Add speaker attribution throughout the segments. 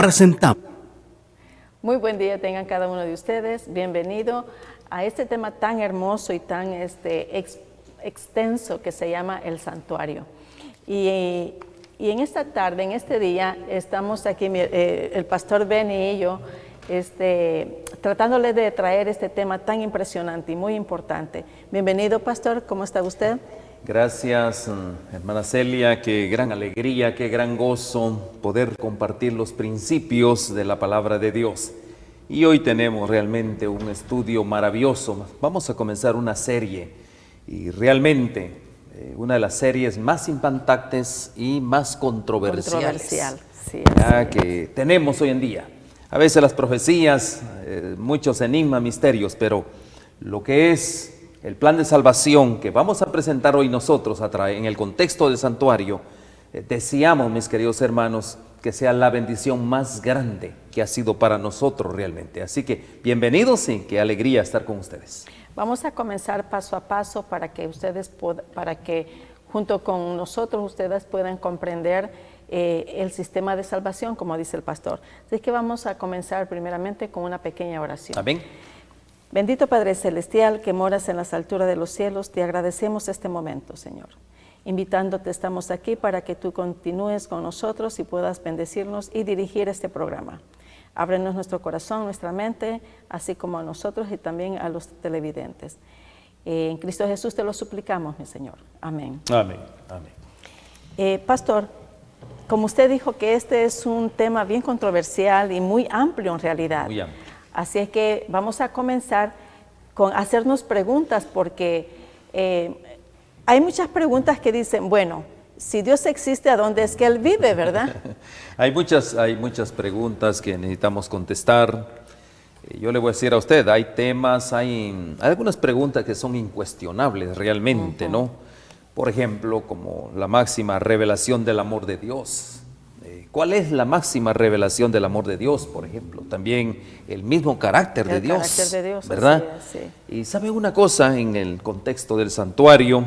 Speaker 1: presentamos.
Speaker 2: Muy buen día tengan cada uno de ustedes. Bienvenido a este tema tan hermoso y tan extenso que se llama el santuario. Y en esta tarde, en este día, estamos aquí, el pastor Benny y yo, tratándole de traer este tema tan impresionante y muy importante. Bienvenido, pastor. ¿Cómo está usted?
Speaker 3: Gracias, hermana Celia, qué gran alegría, qué gran gozo poder compartir los principios de la palabra de Dios. Y hoy tenemos realmente un estudio maravilloso. Vamos a comenzar una serie y realmente una de las series más impactantes y más controversiales
Speaker 2: sí,
Speaker 3: que tenemos hoy en día. A veces las profecías, muchos enigmas, misterios, pero lo que es el plan de salvación que vamos a presentar hoy nosotros en el contexto del santuario, deseamos, mis queridos hermanos, que sea la bendición más grande que ha sido para nosotros realmente. Así que bienvenidos y qué alegría estar con ustedes.
Speaker 2: Vamos a comenzar paso a paso para que junto con nosotros ustedes puedan comprender el sistema de salvación, como dice el pastor. Así que vamos a comenzar primeramente con una pequeña oración.
Speaker 3: Amén.
Speaker 2: Bendito Padre Celestial, que moras en las alturas de los cielos, te agradecemos este momento, Señor. Invitándote, estamos aquí para que tú continúes con nosotros y puedas bendecirnos y dirigir este programa. Ábrenos nuestro corazón, nuestra mente, así como a nosotros y también a los televidentes. En Cristo Jesús te lo suplicamos, mi Señor. Amén.
Speaker 3: Amén. Amén.
Speaker 2: Pastor, como usted dijo que este es un tema bien controversial y muy amplio en realidad.
Speaker 3: Muy amplio.
Speaker 2: Así es que vamos a comenzar con hacernos preguntas porque hay muchas preguntas que dicen, bueno, si Dios existe, ¿a dónde es que Él vive, verdad?
Speaker 3: Hay muchas preguntas que necesitamos contestar. Yo le voy a decir a usted, hay algunas preguntas que son incuestionables realmente, ¿no? Por ejemplo, como la máxima revelación del amor de Dios. ¿Cuál es la máxima revelación del amor de Dios, por ejemplo? También el mismo carácter de Dios.
Speaker 2: El carácter de Dios,
Speaker 3: ¿verdad?
Speaker 2: Sí.
Speaker 3: Y sabe una cosa, en el contexto del santuario,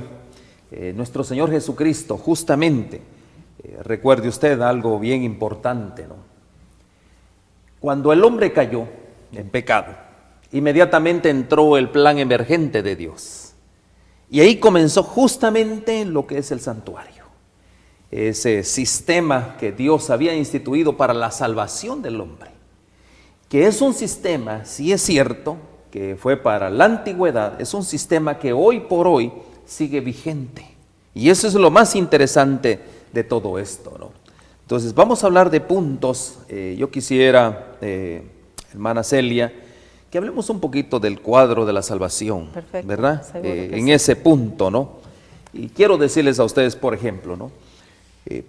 Speaker 3: nuestro Señor Jesucristo, justamente, recuerde usted algo bien importante, ¿no? Cuando el hombre cayó en pecado, inmediatamente entró el plan emergente de Dios. Y ahí comenzó justamente lo que es el santuario. Ese sistema que Dios había instituido para la salvación del hombre, que es un sistema, sí es cierto, que fue para la antigüedad, es un sistema que hoy por hoy sigue vigente. Y eso es lo más interesante de todo esto, ¿no? Entonces vamos a hablar de puntos. Yo quisiera, hermana Celia, que hablemos un poquito del cuadro de la salvación.
Speaker 2: Perfecto,
Speaker 3: ¿verdad?
Speaker 2: En
Speaker 3: Sí. Ese punto, ¿no? Y quiero decirles a ustedes, por ejemplo, ¿no?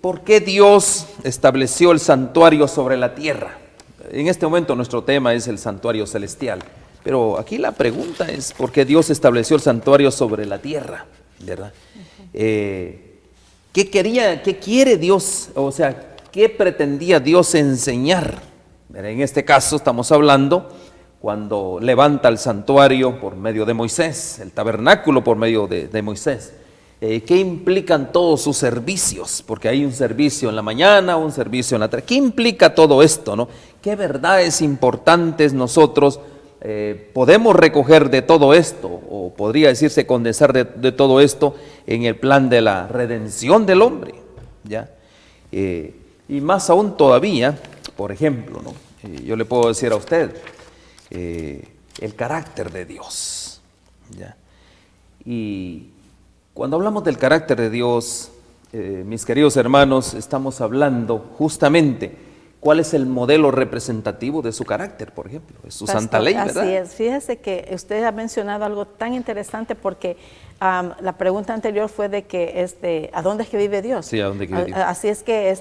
Speaker 3: ¿Por qué Dios estableció el santuario sobre la tierra? En este momento nuestro tema es el santuario celestial, pero aquí la pregunta es ¿por qué Dios estableció el santuario sobre la tierra? ¿Verdad? ¿Qué quiere Dios? O sea, ¿qué pretendía Dios enseñar? En este caso estamos hablando cuando levanta el santuario por medio de Moisés, el tabernáculo por medio de Moisés. ¿Qué implican todos sus servicios? Porque hay un servicio en la mañana, un servicio en la tarde. ¿Qué implica todo esto, no? ¿Qué verdades importantes nosotros podemos recoger de todo esto? O podría decirse condensar de todo esto en el plan de la redención del hombre, ¿ya? Y más aún todavía, por ejemplo, ¿no? Yo le puedo decir a usted, el carácter de Dios, ¿ya? Y cuando hablamos del carácter de Dios, mis queridos hermanos, estamos hablando justamente cuál es el modelo representativo de su carácter, por ejemplo, es su
Speaker 2: Pastor,
Speaker 3: santa ley, ¿verdad?
Speaker 2: Así es, fíjese que usted ha mencionado algo tan interesante porque la pregunta anterior fue de que ¿a dónde es que vive Dios?
Speaker 3: Sí, ¿a dónde vive Dios?
Speaker 2: Así es que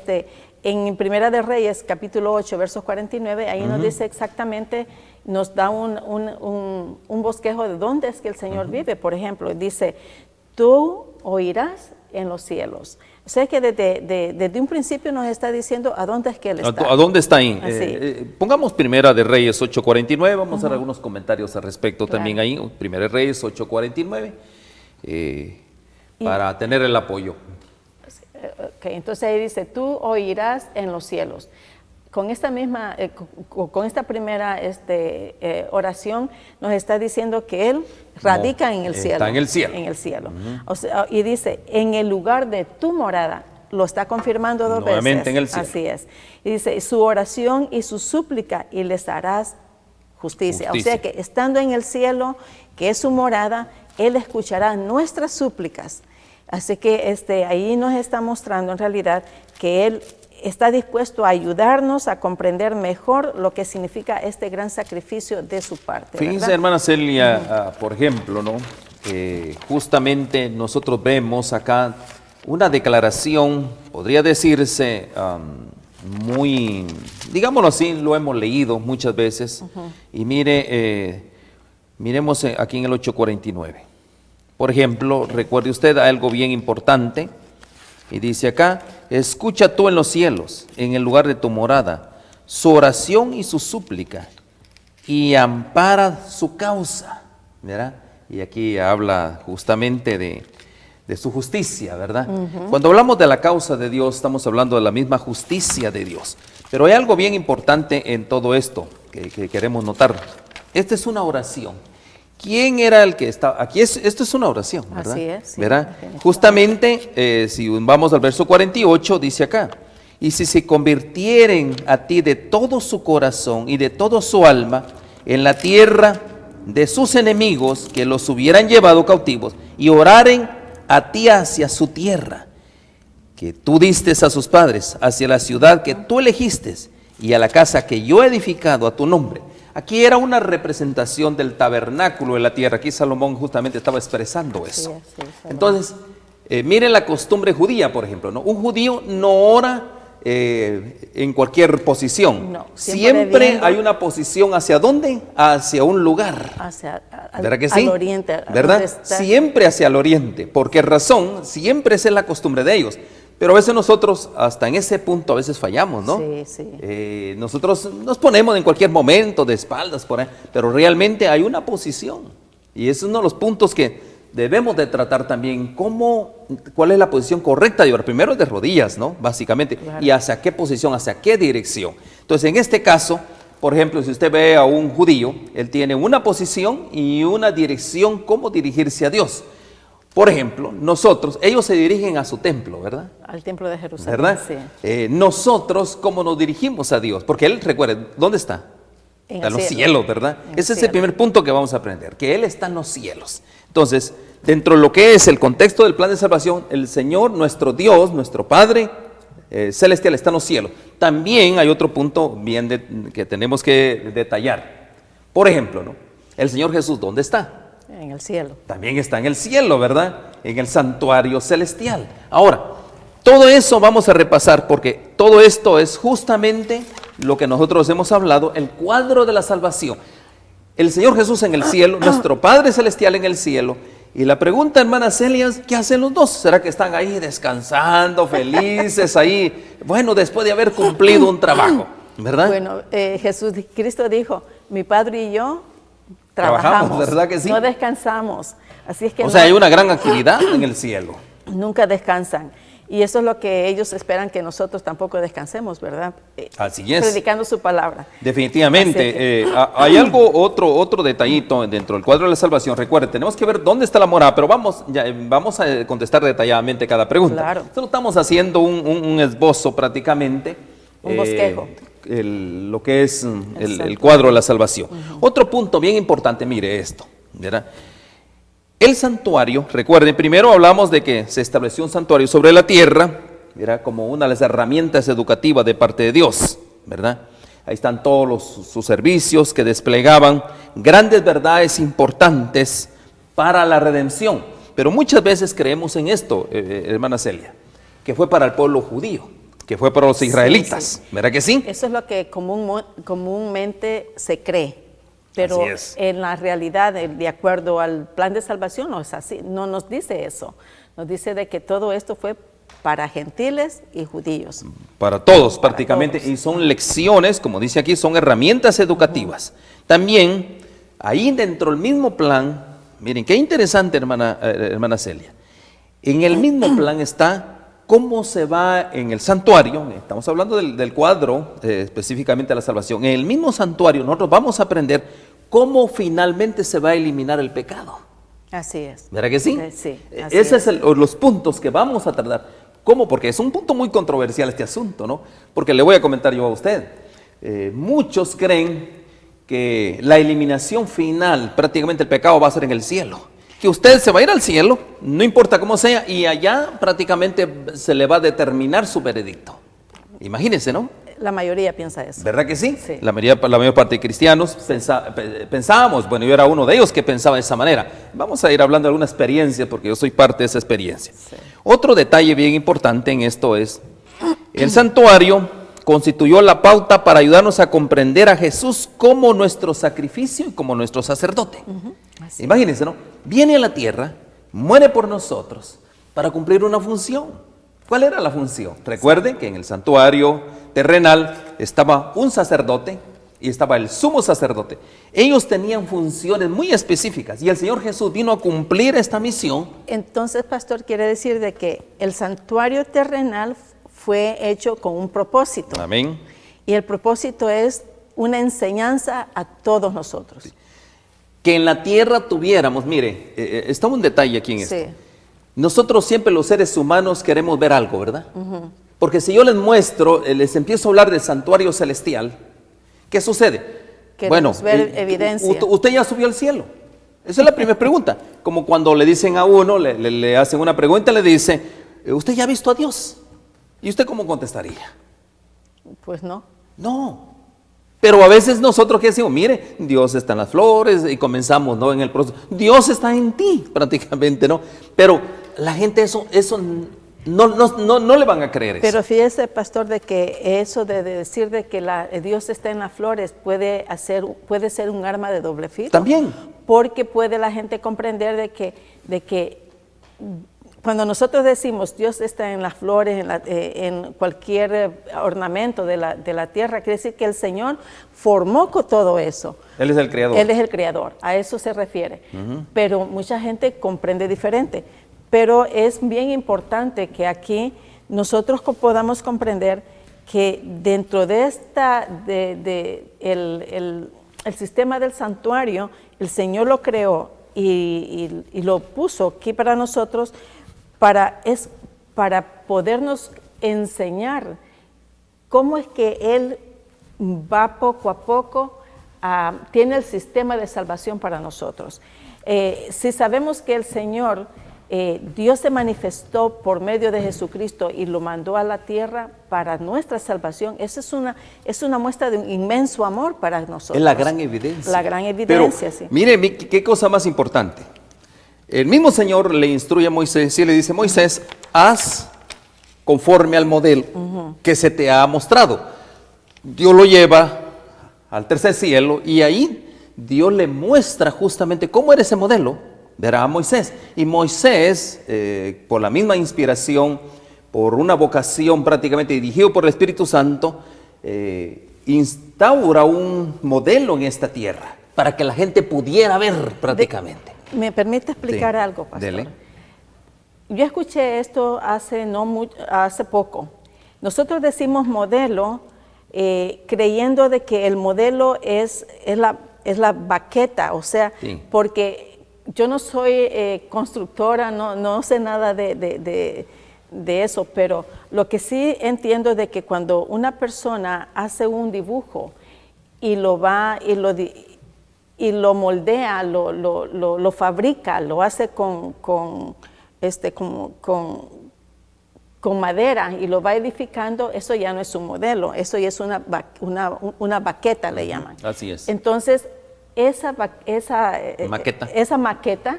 Speaker 2: en Primera de Reyes, capítulo 8, versos 49, ahí nos dice exactamente, nos da un bosquejo de dónde es que el Señor vive. Por ejemplo, dice, tú oirás en los cielos. O sea que desde un principio nos está diciendo a dónde es que Él está.
Speaker 3: ¿A dónde está ahí? Pongamos Primera de Reyes 8:49, vamos a hacer algunos comentarios al respecto también ahí. Primera de Reyes 8:49, para tener el apoyo.
Speaker 2: Okay, entonces ahí dice, tú oirás en los cielos. con esta misma, con esta primera oración, nos está diciendo que Él radica en el cielo.
Speaker 3: Está en el cielo.
Speaker 2: En el cielo. O sea, y dice, en el lugar de tu morada. Lo está confirmando dos
Speaker 3: Nuevamente
Speaker 2: veces.
Speaker 3: en el cielo.
Speaker 2: Así es. Y dice, su oración y su súplica, y les harás justicia. O sea que estando en el cielo, que es su morada, Él escuchará nuestras súplicas. Así que ahí nos está mostrando en realidad que Él está dispuesto a ayudarnos a comprender mejor lo que significa este gran sacrificio de su parte.
Speaker 3: Fíjense,
Speaker 2: ¿verdad?
Speaker 3: hermana Celia, por ejemplo, ¿no? Justamente nosotros vemos acá una declaración, podría decirse, muy, digámoslo así, lo hemos leído muchas veces. Y miremos aquí en el 8:49. Por ejemplo, recuerde usted algo bien importante. Y dice acá, escucha tú en los cielos, en el lugar de tu morada, su oración y su súplica, y ampara su causa. ¿Verdad? Y aquí habla justamente de su justicia, ¿verdad? Cuando hablamos de la causa de Dios, estamos hablando de la misma justicia de Dios. Pero hay algo bien importante en todo esto que queremos notar. Esta es una oración. ¿Quién era el que estaba? Aquí esto es una oración, ¿verdad?
Speaker 2: Así es. Sí,
Speaker 3: ¿verdad? Justamente, si vamos al verso 48, dice acá, y si se convirtieren a ti de todo su corazón y de todo su alma en la tierra de sus enemigos que los hubieran llevado cautivos y oraren a ti hacia su tierra, que tú diste a sus padres, hacia la ciudad que tú elegiste y a la casa que yo he edificado a tu nombre. Aquí era una representación del tabernáculo de la tierra. Aquí Salomón justamente estaba expresando eso.
Speaker 2: Sí,
Speaker 3: entonces, miren la costumbre judía, por ejemplo, ¿no? Un judío no ora en cualquier posición.
Speaker 2: No,
Speaker 3: siempre hay una posición. ¿Hacia dónde? Hacia un lugar. ¿Verdad que sí?
Speaker 2: Al oriente.
Speaker 3: ¿Verdad? Siempre hacia el oriente. ¿Por qué razón? Siempre esa es la costumbre de ellos. Pero a veces nosotros, hasta en ese punto, a veces fallamos, ¿no?
Speaker 2: Sí, sí.
Speaker 3: Nosotros nos ponemos en cualquier momento de espaldas por ahí, pero realmente hay una posición. Y ese es uno de los puntos que debemos de tratar también. ¿Cuál es la posición correcta de orar? Primero es de rodillas, ¿no? Básicamente. Claro. ¿Y hacia qué posición? ¿Hacia qué dirección? Entonces, en este caso, por ejemplo, si usted ve a un judío, él tiene una posición y una dirección, cómo dirigirse a Dios. Por ejemplo, ellos se dirigen a su templo, ¿verdad?
Speaker 2: Al templo de Jerusalén,
Speaker 3: ¿verdad?
Speaker 2: Sí.
Speaker 3: Nosotros, ¿cómo nos dirigimos a Dios? Porque Él, recuerden, ¿dónde está? Está en los cielos, ¿verdad? Ese es el primer punto que vamos a aprender, que Él está en los cielos. Entonces, dentro de lo que es el contexto del plan de salvación, el Señor, nuestro Dios, nuestro Padre celestial está en los cielos. También hay otro punto bien que tenemos que detallar. Por ejemplo, ¿no? El Señor Jesús, ¿dónde está?
Speaker 2: En el cielo.
Speaker 3: También está en el cielo, ¿verdad? En el santuario celestial. Ahora, todo eso vamos a repasar porque todo esto es justamente lo que nosotros hemos hablado, el cuadro de la salvación. El Señor Jesús en el cielo, nuestro Padre celestial en el cielo. Y la pregunta, hermana Celia, ¿qué hacen los dos? ¿Será que están ahí descansando, felices ahí? Bueno, después de haber cumplido un trabajo, ¿verdad?
Speaker 2: Bueno, Cristo dijo, mi Padre y yo trabajamos,
Speaker 3: ¿verdad que sí?
Speaker 2: No descansamos. Así es que
Speaker 3: o sea, hay una gran actividad en el cielo.
Speaker 2: Nunca descansan. Y eso es lo que ellos esperan que nosotros tampoco descansemos, ¿verdad?
Speaker 3: Así es.
Speaker 2: Predicando su palabra.
Speaker 3: Definitivamente. Hay otro detallito dentro del cuadro de la salvación. Recuerden, tenemos que ver dónde está la morada, pero vamos a contestar detalladamente cada pregunta.
Speaker 2: Claro.
Speaker 3: Solo estamos haciendo un esbozo prácticamente.
Speaker 2: Un bosquejo.
Speaker 3: Lo que es el cuadro de la salvación. Otro punto bien importante, mire esto, ¿verdad? El santuario, recuerden, primero hablamos de que se estableció un santuario sobre la tierra, era como una de las herramientas educativas de parte de Dios, ¿verdad? Ahí están todos sus servicios que desplegaban grandes verdades importantes para la redención. Pero muchas veces creemos en esto, hermana Celia, que fue para el pueblo judío, que fue para los israelitas, sí. ¿Verdad que sí?
Speaker 2: Eso es lo que comúnmente se cree. Pero en la realidad, de acuerdo al plan de salvación, no es así. No nos dice eso. Nos dice de que todo esto fue para gentiles y judíos.
Speaker 3: Para todos, prácticamente. Todos. Y son lecciones, como dice aquí, son herramientas educativas. También, ahí dentro del mismo plan, miren, qué interesante, hermana Celia. En el mismo plan está cómo se va en el santuario. Estamos hablando del cuadro, específicamente de la salvación. En el mismo santuario nosotros vamos a aprender cómo finalmente se va a eliminar el pecado.
Speaker 2: Así es.
Speaker 3: ¿Verdad que sí?
Speaker 2: Sí. Así
Speaker 3: Ese es los puntos que vamos a tratar. ¿Cómo? Porque es un punto muy controversial este asunto, ¿no? Porque le voy a comentar yo a usted. Muchos creen que la eliminación final, prácticamente el pecado va a ser en el cielo. Que usted se va a ir al cielo, no importa cómo sea, y allá prácticamente se le va a determinar su veredicto. Imagínense, ¿no?
Speaker 2: La mayoría piensa eso.
Speaker 3: ¿Verdad que sí?
Speaker 2: Sí.
Speaker 3: La mayor parte de cristianos pensábamos, bueno, yo era uno de ellos que pensaba de esa manera. Vamos a ir hablando de alguna experiencia, porque yo soy parte de esa experiencia.
Speaker 2: Sí.
Speaker 3: Otro detalle bien importante en esto es, el santuario constituyó la pauta para ayudarnos a comprender a Jesús como nuestro sacrificio y como nuestro sacerdote. Imagínense, ¿no? Viene a la tierra, muere por nosotros para cumplir una función. ¿Cuál era la función? Recuerden que en el santuario terrenal estaba un sacerdote y estaba el sumo sacerdote. Ellos tenían funciones muy específicas y el Señor Jesús vino a cumplir esta misión.
Speaker 2: Entonces, pastor, quiere decir de que el santuario terrenal fue hecho con un propósito.
Speaker 3: Amén.
Speaker 2: Y el propósito es una enseñanza a todos nosotros.
Speaker 3: Sí. Que en la tierra tuviéramos, mire, está un detalle aquí en esto.
Speaker 2: Sí.
Speaker 3: Nosotros siempre los seres humanos queremos ver algo, ¿verdad? Porque si yo les muestro, les empiezo a hablar del santuario celestial, ¿qué sucede?
Speaker 2: Queremos ver evidencia.
Speaker 3: Usted ya subió al cielo. Esa es la primera pregunta. Como cuando le dicen a uno, le hacen una pregunta, le dice, ¿usted ya ha visto a Dios? ¿Y usted cómo contestaría?
Speaker 2: Pues no.
Speaker 3: No. Pero a veces nosotros que decimos, mire, Dios está en las flores y comenzamos, ¿no? En el proceso. Dios está en ti, prácticamente, ¿no? Pero la gente eso no le van a creer eso.
Speaker 2: Pero fíjese, pastor, de que eso de decir de que Dios está en las flores puede ser un arma de doble filo.
Speaker 3: También.
Speaker 2: Porque puede la gente comprender de que cuando nosotros decimos Dios está en las flores, en cualquier ornamento de la tierra, quiere decir que el Señor formó con todo eso.
Speaker 3: Él es el creador.
Speaker 2: Él es el creador, a eso se refiere. Pero mucha gente comprende diferente. Pero es bien importante que aquí nosotros podamos comprender que dentro de el sistema del santuario, el Señor lo creó y lo puso aquí para nosotros para podernos enseñar cómo es que Él va poco a poco, tiene el sistema de salvación para nosotros. Si sabemos que el Señor, Dios se manifestó por medio de Jesucristo y lo mandó a la tierra para nuestra salvación, esa es una muestra de un inmenso amor para nosotros.
Speaker 3: Es la gran evidencia.
Speaker 2: La gran evidencia,
Speaker 3: pero,
Speaker 2: sí.
Speaker 3: Mire, qué cosa más importante. El mismo Señor le instruye a Moisés y le dice, Moisés, haz conforme al modelo que se te ha mostrado. Dios lo lleva al tercer cielo y ahí Dios le muestra justamente cómo era ese modelo. Verá a Moisés. Y Moisés, por la misma inspiración, por una vocación prácticamente dirigido por el Espíritu Santo, instaura un modelo en esta tierra para que la gente pudiera ver prácticamente.
Speaker 2: ¿Me permite explicar algo, pastor?
Speaker 3: Dele.
Speaker 2: Yo escuché esto hace poco. Nosotros decimos modelo creyendo de que el modelo es la baqueta, o sea, sí. Porque yo no soy constructora, no sé nada de eso, pero lo que sí entiendo es de que cuando una persona hace un dibujo y lo moldea, lo fabrica, lo hace con madera y lo va edificando, eso ya no es un modelo, eso ya es una baqueta, le llaman.
Speaker 3: Así es.
Speaker 2: Entonces, esa maqueta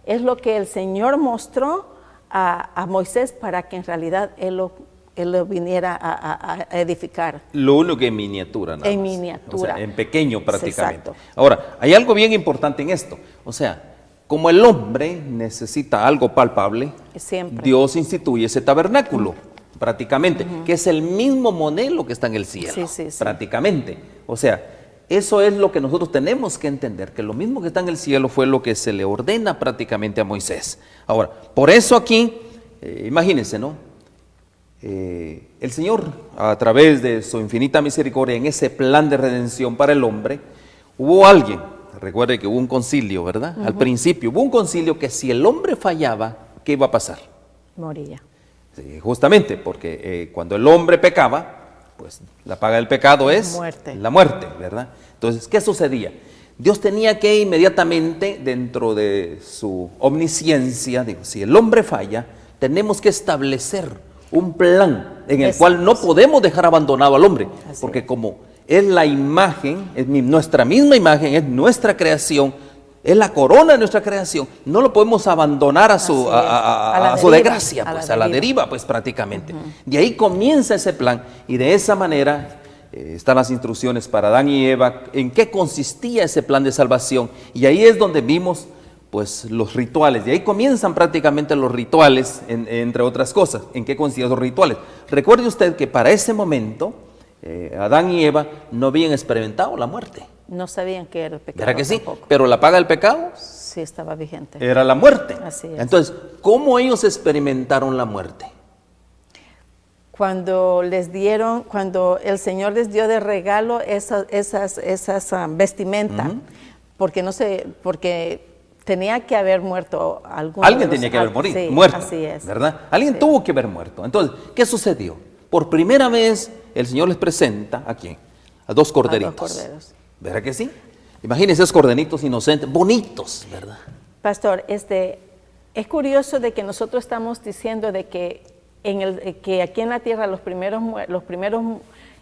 Speaker 2: es lo que el Señor mostró a Moisés para que en realidad él lo viniera a edificar.
Speaker 3: Lo único que en miniatura, nada más.
Speaker 2: En miniatura.
Speaker 3: O sea, en pequeño prácticamente.
Speaker 2: Exacto.
Speaker 3: Ahora, hay algo bien importante en esto. O sea, como el hombre necesita algo palpable,
Speaker 2: siempre
Speaker 3: Dios instituye ese tabernáculo, prácticamente, que es el mismo modelo que está en el cielo,
Speaker 2: sí.
Speaker 3: prácticamente. O sea, eso es lo que nosotros tenemos que entender, que lo mismo que está en el cielo fue lo que se le ordena prácticamente a Moisés. Ahora, por eso aquí, imagínense, ¿no? el Señor, a través de su infinita misericordia, en ese plan de redención para el hombre, hubo alguien, recuerde que hubo un concilio, ¿verdad? Al principio hubo un concilio que si el hombre fallaba, ¿qué iba a pasar?
Speaker 2: Moría.
Speaker 3: Sí, justamente, porque cuando el hombre pecaba, pues la paga del pecado es
Speaker 2: Muerte.
Speaker 3: la muerte, ¿verdad? Entonces, ¿qué sucedía? Dios tenía que inmediatamente, dentro de su omnisciencia, digo, si el hombre falla, tenemos que establecer un plan en el cual no podemos dejar abandonado al hombre, porque como es la imagen, es nuestra misma imagen, es nuestra creación, es la corona de nuestra creación, no lo podemos abandonar a su desgracia, pues a la deriva, pues prácticamente. De ahí comienza ese plan y de esa manera están las instrucciones para Adán y Eva, en qué consistía ese plan de salvación, y ahí es donde vimos pues los rituales, de ahí comienzan prácticamente los rituales, entre otras cosas. ¿En qué consistían los rituales? Recuerde usted que para ese momento Adán y Eva no habían experimentado la muerte.
Speaker 2: No sabían que era el pecado.
Speaker 3: ¿Verdad que sí?
Speaker 2: Tampoco.
Speaker 3: Pero la paga del pecado
Speaker 2: Sí, estaba vigente.
Speaker 3: era la muerte.
Speaker 2: Así es.
Speaker 3: Entonces, ¿cómo ellos experimentaron la muerte?
Speaker 2: Cuando el Señor les dio de regalo esas vestimentas, porque tenía que haber muerto alguno.
Speaker 3: Alguien tenía que haber muerto,
Speaker 2: así es.
Speaker 3: ¿verdad? Alguien tuvo que haber muerto. Entonces, ¿qué sucedió? Por primera vez el Señor les presenta ¿a quién? A dos corderitos.
Speaker 2: A 2 corderos.
Speaker 3: ¿Verdad que sí? Imagínense esos corderitos inocentes, bonitos, ¿verdad?
Speaker 2: Pastor, es curioso de que nosotros estamos diciendo de que que aquí en la tierra los primeros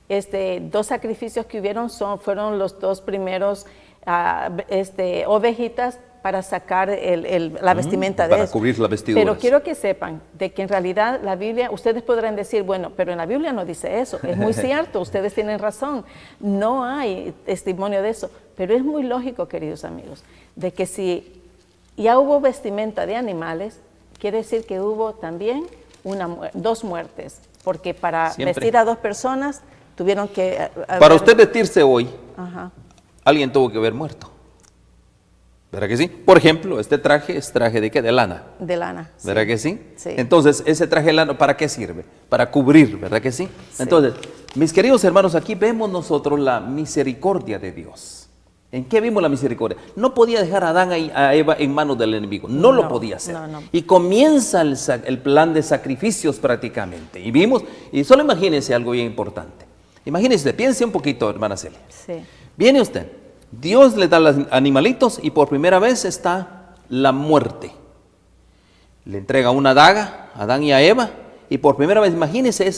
Speaker 2: 2 sacrificios que hubieron fueron los 2 primeros ovejitas para sacar la vestimenta de
Speaker 3: para
Speaker 2: eso.
Speaker 3: cubrir las vestiduras.
Speaker 2: Pero quiero que sepan de que en realidad la Biblia, ustedes podrán decir, bueno, pero en la Biblia no dice eso. Es muy cierto, ustedes tienen razón. No hay testimonio de eso. Pero es muy lógico, queridos amigos, de que si ya hubo vestimenta de animales, quiere decir que hubo también 2 muertes. Porque para vestir a 2 personas tuvieron que...
Speaker 3: Para usted vestirse hoy,
Speaker 2: Ajá.
Speaker 3: alguien tuvo que haber muerto. ¿Verdad que sí? Por ejemplo, este traje es traje de ¿qué? De lana.
Speaker 2: De lana.
Speaker 3: ¿Verdad que sí?
Speaker 2: Sí.
Speaker 3: Entonces, ese traje de lana, ¿para qué sirve? Para cubrir, ¿verdad que sí?
Speaker 2: Sí.
Speaker 3: Entonces, mis queridos hermanos, aquí vemos nosotros la misericordia de Dios. ¿En qué vimos la misericordia? No podía dejar a Adán y a Eva en manos del enemigo. No lo podía hacer.
Speaker 2: No.
Speaker 3: Y comienza el plan de sacrificios prácticamente. Y vimos, y solo imagínense algo bien importante. Imagínense, piense un poquito, hermana Celia.
Speaker 2: Sí.
Speaker 3: Viene usted. Dios le da los animalitos y por primera vez está la muerte. Le entrega una daga a Adán y a Eva y por primera vez, imagínense,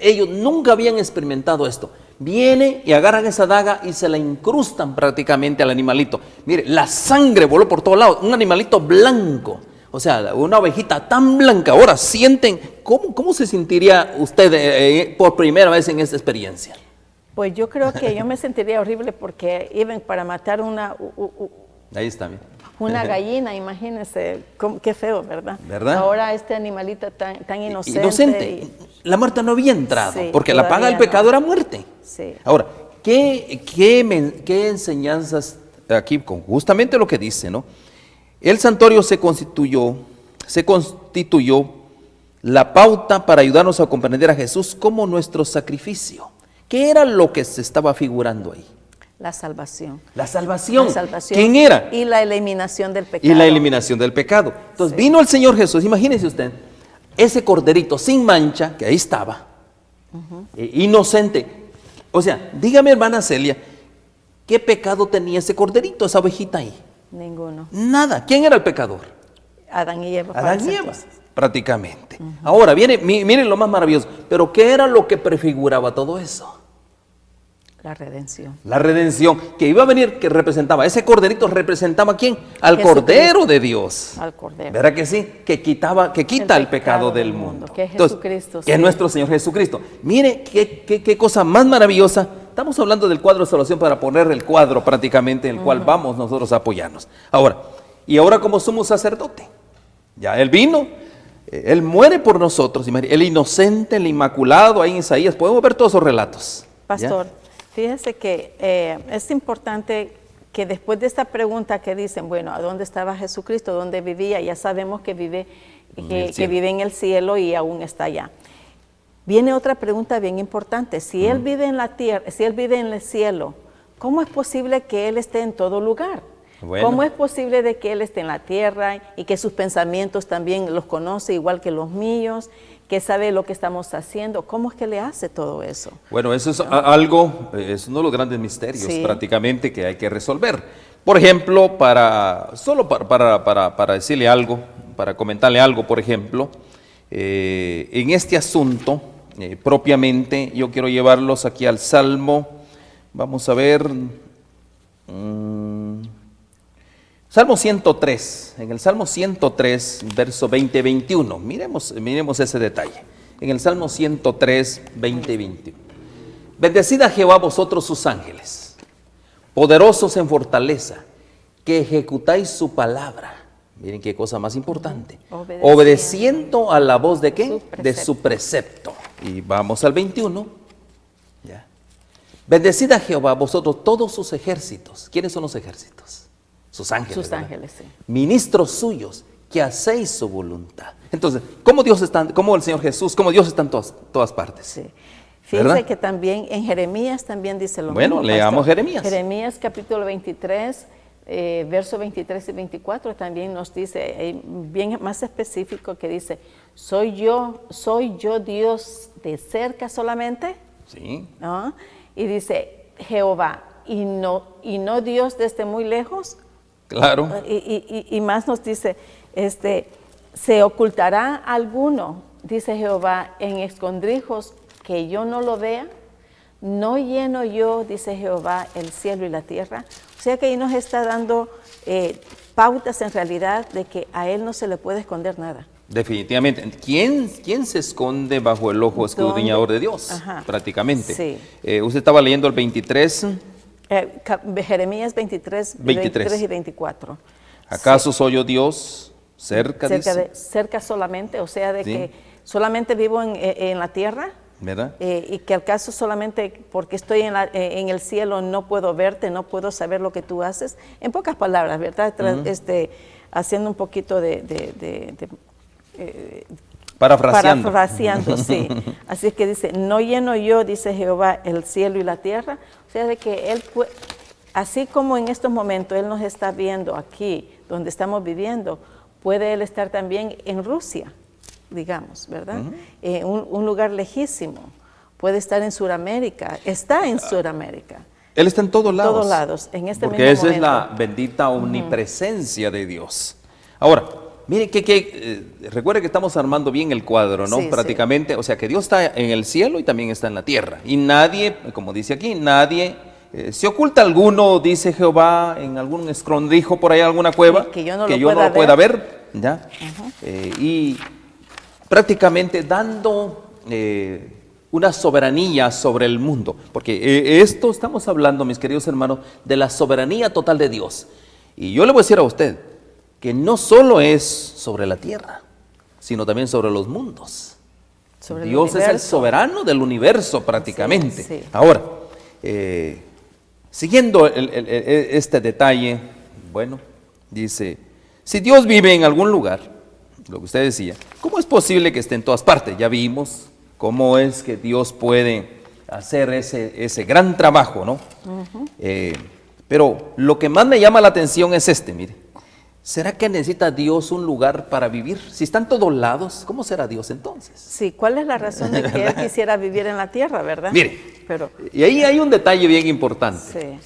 Speaker 3: ellos nunca habían experimentado esto. Viene y agarran esa daga y se la incrustan prácticamente al animalito. Mire, la sangre voló por todos lados, un animalito blanco. O sea, una ovejita tan blanca. Ahora sienten, ¿cómo se sentiría usted por primera vez en esta experiencia?
Speaker 2: Pues yo creo que yo me sentiría horrible porque iban para matar
Speaker 3: Ahí está, bien.
Speaker 2: una gallina, imagínense, qué feo, ¿verdad?
Speaker 3: ¿Verdad?
Speaker 2: Ahora este animalito tan inocente.
Speaker 3: Inocente. La muerte no había entrado,
Speaker 2: Sí,
Speaker 3: porque la paga del
Speaker 2: todavía
Speaker 3: pecado
Speaker 2: no.
Speaker 3: era muerte.
Speaker 2: Sí.
Speaker 3: Ahora, ¿qué enseñanzas aquí con justamente lo que dice, ¿no? El santuario se constituyó la pauta para ayudarnos a comprender a Jesús como nuestro sacrificio. ¿Qué era lo que se estaba figurando ahí?
Speaker 2: La salvación.
Speaker 3: La salvación.
Speaker 2: La salvación.
Speaker 3: ¿Quién era?
Speaker 2: Y la eliminación del pecado.
Speaker 3: Y la eliminación del pecado. Entonces vino el Señor Jesús, imagínese usted, ese corderito sin mancha, que ahí estaba, inocente. O sea, dígame, hermana Celia, ¿qué pecado tenía ese corderito, esa ovejita ahí?
Speaker 2: Ninguno.
Speaker 3: Nada. ¿Quién era el pecador?
Speaker 2: Adán y Eva.
Speaker 3: Adán y Eva, prácticamente. Ahora, miren lo más maravilloso. Pero ¿qué era lo que prefiguraba todo eso?
Speaker 2: La redención.
Speaker 3: La redención que iba a venir, que representaba, ese corderito representaba ¿a quién? Al
Speaker 2: Jesucristo.
Speaker 3: Cordero de Dios.
Speaker 2: Al Cordero.
Speaker 3: ¿Verdad que sí? Que quita el pecado del mundo.
Speaker 2: Que es
Speaker 3: Entonces,
Speaker 2: Jesucristo.
Speaker 3: que es nuestro Señor Jesucristo. Mire qué cosa más maravillosa. Estamos hablando del cuadro de salvación para poner el cuadro prácticamente en el cual vamos nosotros a apoyarnos. Ahora como sumo sacerdote, ya Él vino, Él muere por nosotros, el inocente, el inmaculado, ahí en Isaías, podemos ver todos esos relatos.
Speaker 2: Pastor, fíjese que es importante que después de esta pregunta que dicen, bueno, ¿a dónde estaba Jesucristo? ¿Dónde vivía? Ya sabemos que vive en el cielo y aún está allá. viene otra pregunta bien importante. Si Él vive en la tierra, si Él vive en el cielo, ¿cómo es posible que Él esté en todo lugar?
Speaker 3: Bueno.
Speaker 2: ¿Cómo es posible de que Él esté en la tierra y que sus pensamientos también los conoce igual que los míos, que sabe lo que estamos haciendo? ¿Cómo es que le hace todo eso?
Speaker 3: Bueno, eso es algo, es uno de los grandes misterios
Speaker 2: Sí.
Speaker 3: prácticamente que hay que resolver. Por ejemplo, solo para decirle algo, para comentarle algo, por ejemplo, en este asunto, propiamente, yo quiero llevarlos aquí al Salmo, vamos a ver, Salmo 103, en el Salmo 103, verso 20 y 21, miremos ese detalle. En el Salmo 103, 20 y 21. Bendecid a Jehová vosotros sus ángeles, poderosos en fortaleza, que ejecutáis su palabra. Miren qué cosa más importante. Obedeciendo a la voz de qué? De su precepto. Y vamos al 21. Ya. Bendecid a Jehová vosotros todos sus ejércitos. ¿Quiénes son los ejércitos? Sus ángeles.
Speaker 2: Sus
Speaker 3: ¿verdad?
Speaker 2: ángeles, sí.
Speaker 3: Ministros suyos, que hacéis su voluntad. Entonces, ¿cómo el Señor Jesús, cómo Dios está en todas partes?
Speaker 2: Sí. Fíjense
Speaker 3: ¿Verdad?
Speaker 2: que también en Jeremías también dice lo
Speaker 3: Bueno,
Speaker 2: mismo.
Speaker 3: leamos
Speaker 2: pastor.
Speaker 3: Jeremías.
Speaker 2: Capítulo 23, versos 23 y 24 también nos dice, bien más específico, que dice, ¿soy yo Dios de cerca solamente?
Speaker 3: Sí.
Speaker 2: ¿No? Y dice, Jehová, y no Dios desde muy lejos.
Speaker 3: Claro.
Speaker 2: Y más nos dice, ¿se ocultará alguno, dice Jehová, en escondrijos que yo no lo vea? ¿No lleno yo, dice Jehová, el cielo y la tierra? O sea que ahí nos está dando pautas en realidad de que a Él no se le puede esconder nada.
Speaker 3: Definitivamente. ¿Quién se esconde bajo el ojo escudriñador de Dios?
Speaker 2: Ajá.
Speaker 3: Prácticamente.
Speaker 2: Sí.
Speaker 3: Usted estaba leyendo el 23.
Speaker 2: Jeremías 23 y 24.
Speaker 3: ¿Acaso soy yo Dios cerca, dice?
Speaker 2: Cerca solamente, o sea, de
Speaker 3: Sí.
Speaker 2: que solamente vivo en la tierra.
Speaker 3: ¿Verdad?
Speaker 2: Y que al caso solamente porque estoy en el cielo no puedo verte, no puedo saber lo que tú haces. En pocas palabras, ¿verdad? Haciendo un poquito parafraseando, sí. Así es que dice, no lleno yo, dice Jehová, el cielo y la tierra. O sea, de que Él, así como en estos momentos Él nos está viendo aquí, donde estamos viviendo, puede Él estar también en Rusia, digamos, ¿verdad? Un lugar lejísimo. Puede estar en Sudamérica, está en Sudamérica.
Speaker 3: Él está en todos lados.
Speaker 2: Todos lados, en este
Speaker 3: porque
Speaker 2: mismo
Speaker 3: esa
Speaker 2: momento.
Speaker 3: es la bendita omnipresencia de Dios. Ahora, mire recuerde que estamos armando bien el cuadro, ¿no?
Speaker 2: Sí,
Speaker 3: Prácticamente, o sea que Dios está en el cielo y también está en la tierra. Y nadie, como dice aquí, nadie se oculta alguno, dice Jehová, en algún escondrijo por ahí, alguna cueva,
Speaker 2: que yo no
Speaker 3: lo
Speaker 2: pueda
Speaker 3: pueda ver. ¿Ya? Y prácticamente dando una soberanía sobre el mundo, porque esto estamos hablando, mis queridos hermanos, de la soberanía total de Dios. Y yo le voy a decir a usted que no solo es sobre la tierra, sino también sobre los mundos.
Speaker 2: Sobre el
Speaker 3: Dios es el
Speaker 2: universo.
Speaker 3: soberano del universo prácticamente.
Speaker 2: Sí, sí.
Speaker 3: Ahora, siguiendo este detalle, bueno, dice, si Dios vive en algún lugar, lo que usted decía, ¿cómo es posible que esté en todas partes? Ya vimos cómo es que Dios puede hacer ese gran trabajo, ¿no? Pero lo que más me llama la atención es mire, ¿será que necesita Dios un lugar para vivir? Si está en todos lados, ¿cómo será Dios entonces?
Speaker 2: Sí, ¿cuál es la razón de que Él quisiera vivir en la tierra, verdad?
Speaker 3: Mire,
Speaker 2: Pero,
Speaker 3: y ahí hay un detalle bien importante.
Speaker 2: sí.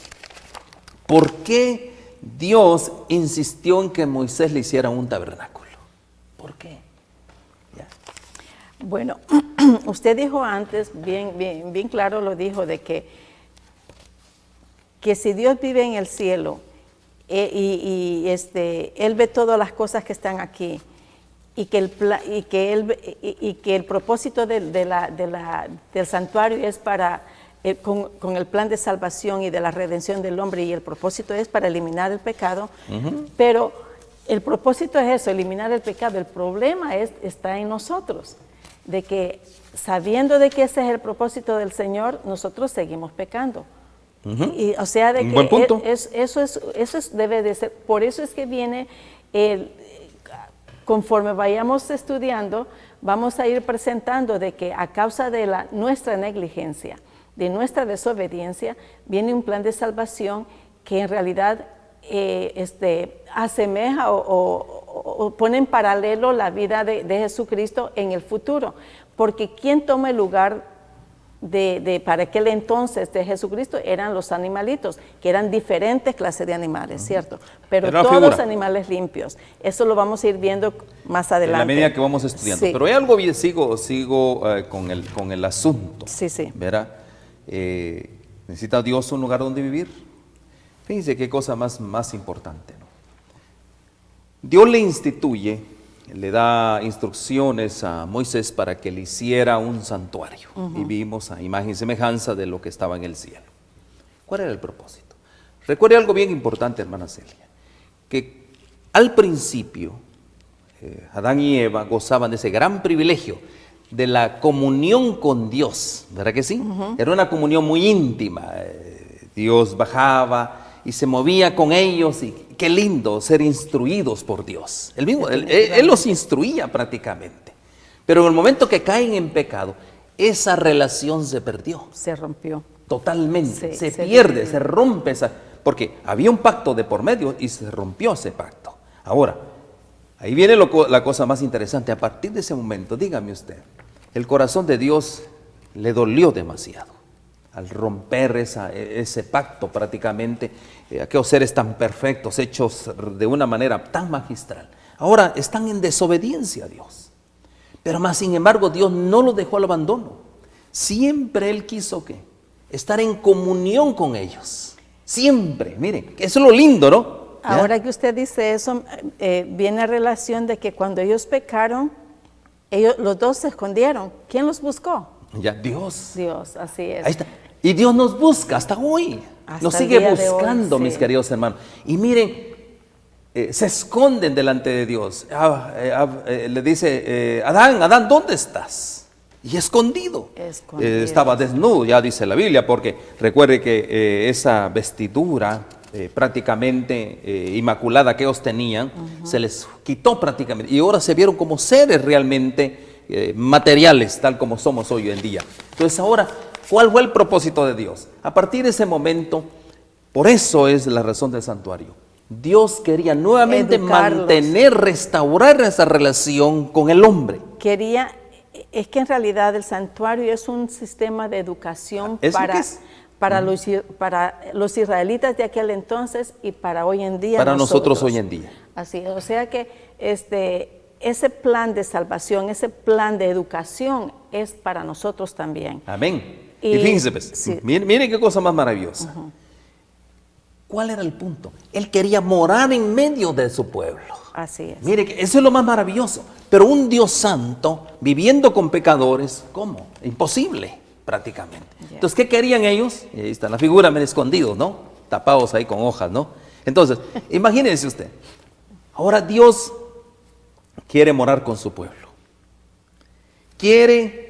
Speaker 3: ¿Por qué Dios insistió en que Moisés le hiciera un tabernáculo? ¿Por qué? Ya.
Speaker 2: Bueno, usted dijo antes, bien claro lo dijo, de que si Dios vive en el cielo Él ve todas las cosas que están aquí y que el propósito del santuario es para, con el plan de salvación y de la redención del hombre, y el propósito es para eliminar el pecado, pero el propósito es eso, eliminar el pecado. El problema está en nosotros, de que sabiendo de que ese es el propósito del Señor, nosotros seguimos pecando. Y, o sea, de
Speaker 3: Un
Speaker 2: que
Speaker 3: buen punto.
Speaker 2: debe de ser, por eso es que viene conforme vayamos estudiando, vamos a ir presentando de que a causa de nuestra negligencia, de nuestra desobediencia, viene un plan de salvación que en realidad asemeja o pone en paralelo la vida de Jesucristo en el futuro. Porque quien toma el lugar para aquel entonces de Jesucristo eran los animalitos, que eran diferentes clases de animales, ¿cierto? Pero todos los animales limpios. Eso lo vamos a ir viendo más adelante.
Speaker 3: En la medida que vamos estudiando. Sí. Pero hay algo bien, sigo con el asunto.
Speaker 2: Sí, sí.
Speaker 3: ¿Verdad? ¿Necesita Dios un lugar donde vivir? Fíjense qué cosa más importante, ¿no? Dios le instituye, le da instrucciones a Moisés para que le hiciera un santuario. Y vimos a imagen y semejanza de lo que estaba en el cielo. ¿Cuál era el propósito? Recuerde algo bien importante, hermana Celia, que al principio Adán y Eva gozaban de ese gran privilegio de la comunión con Dios, ¿verdad que sí? Era una comunión muy íntima. Dios bajaba y se movía con ellos, y qué lindo ser instruidos por Dios. Él los instruía prácticamente. Pero en el momento que caen en pecado, esa relación se perdió.
Speaker 2: Se rompió.
Speaker 3: Totalmente. Se pierde, se rompe porque había un pacto de por medio y se rompió ese pacto. Ahora, ahí viene la cosa más interesante. A partir de ese momento, dígame usted, el corazón de Dios le dolió demasiado al romper ese pacto prácticamente, aquellos seres tan perfectos, hechos de una manera tan magistral. Ahora están en desobediencia a Dios. Pero más sin embargo Dios no los dejó al abandono. Siempre Él quiso ¿qué? Estar en comunión con ellos. Siempre, miren, eso es lo lindo, ¿no? ¿Ya?
Speaker 2: Ahora que usted dice eso, viene a relación de que cuando ellos pecaron, los dos se escondieron. ¿Quién los buscó?
Speaker 3: Ya, Dios.
Speaker 2: Dios, así es.
Speaker 3: Ahí está. Y Dios nos busca hasta hoy. Nos sigue buscando, mis queridos hermanos. Y miren, se esconden delante de Dios. Le dice, Adán, ¿dónde estás? Y escondido. Estaba desnudo, ya dice la Biblia, porque recuerde que esa vestidura prácticamente inmaculada que ellos tenían, se les quitó prácticamente. Y ahora se vieron como seres realmente materiales, tal como somos hoy en día. Entonces ahora, ¿cuál fue el propósito de Dios? A partir de ese momento, por eso es la razón del santuario. Dios quería nuevamente restaurar esa relación con el hombre.
Speaker 2: Es que en realidad el santuario es un sistema de educación para los israelitas de aquel entonces y para hoy en día.
Speaker 3: Para nosotros hoy en día.
Speaker 2: Así, o sea que ese plan de salvación, ese plan de educación es para nosotros también.
Speaker 3: Amén. Y fíjense, pues, sí. Miren qué cosa más maravillosa. ¿Cuál era el punto? Él quería morar en medio de su pueblo.
Speaker 2: Así es.
Speaker 3: Mire, eso es lo más maravilloso. Pero un Dios santo viviendo con pecadores, ¿cómo? Imposible, prácticamente. Entonces, ¿qué querían ellos? Y ahí está la figura, medio escondidos, ¿no? Tapados ahí con hojas, ¿no? Entonces, imagínense usted. Ahora Dios quiere morar con su pueblo. Quiere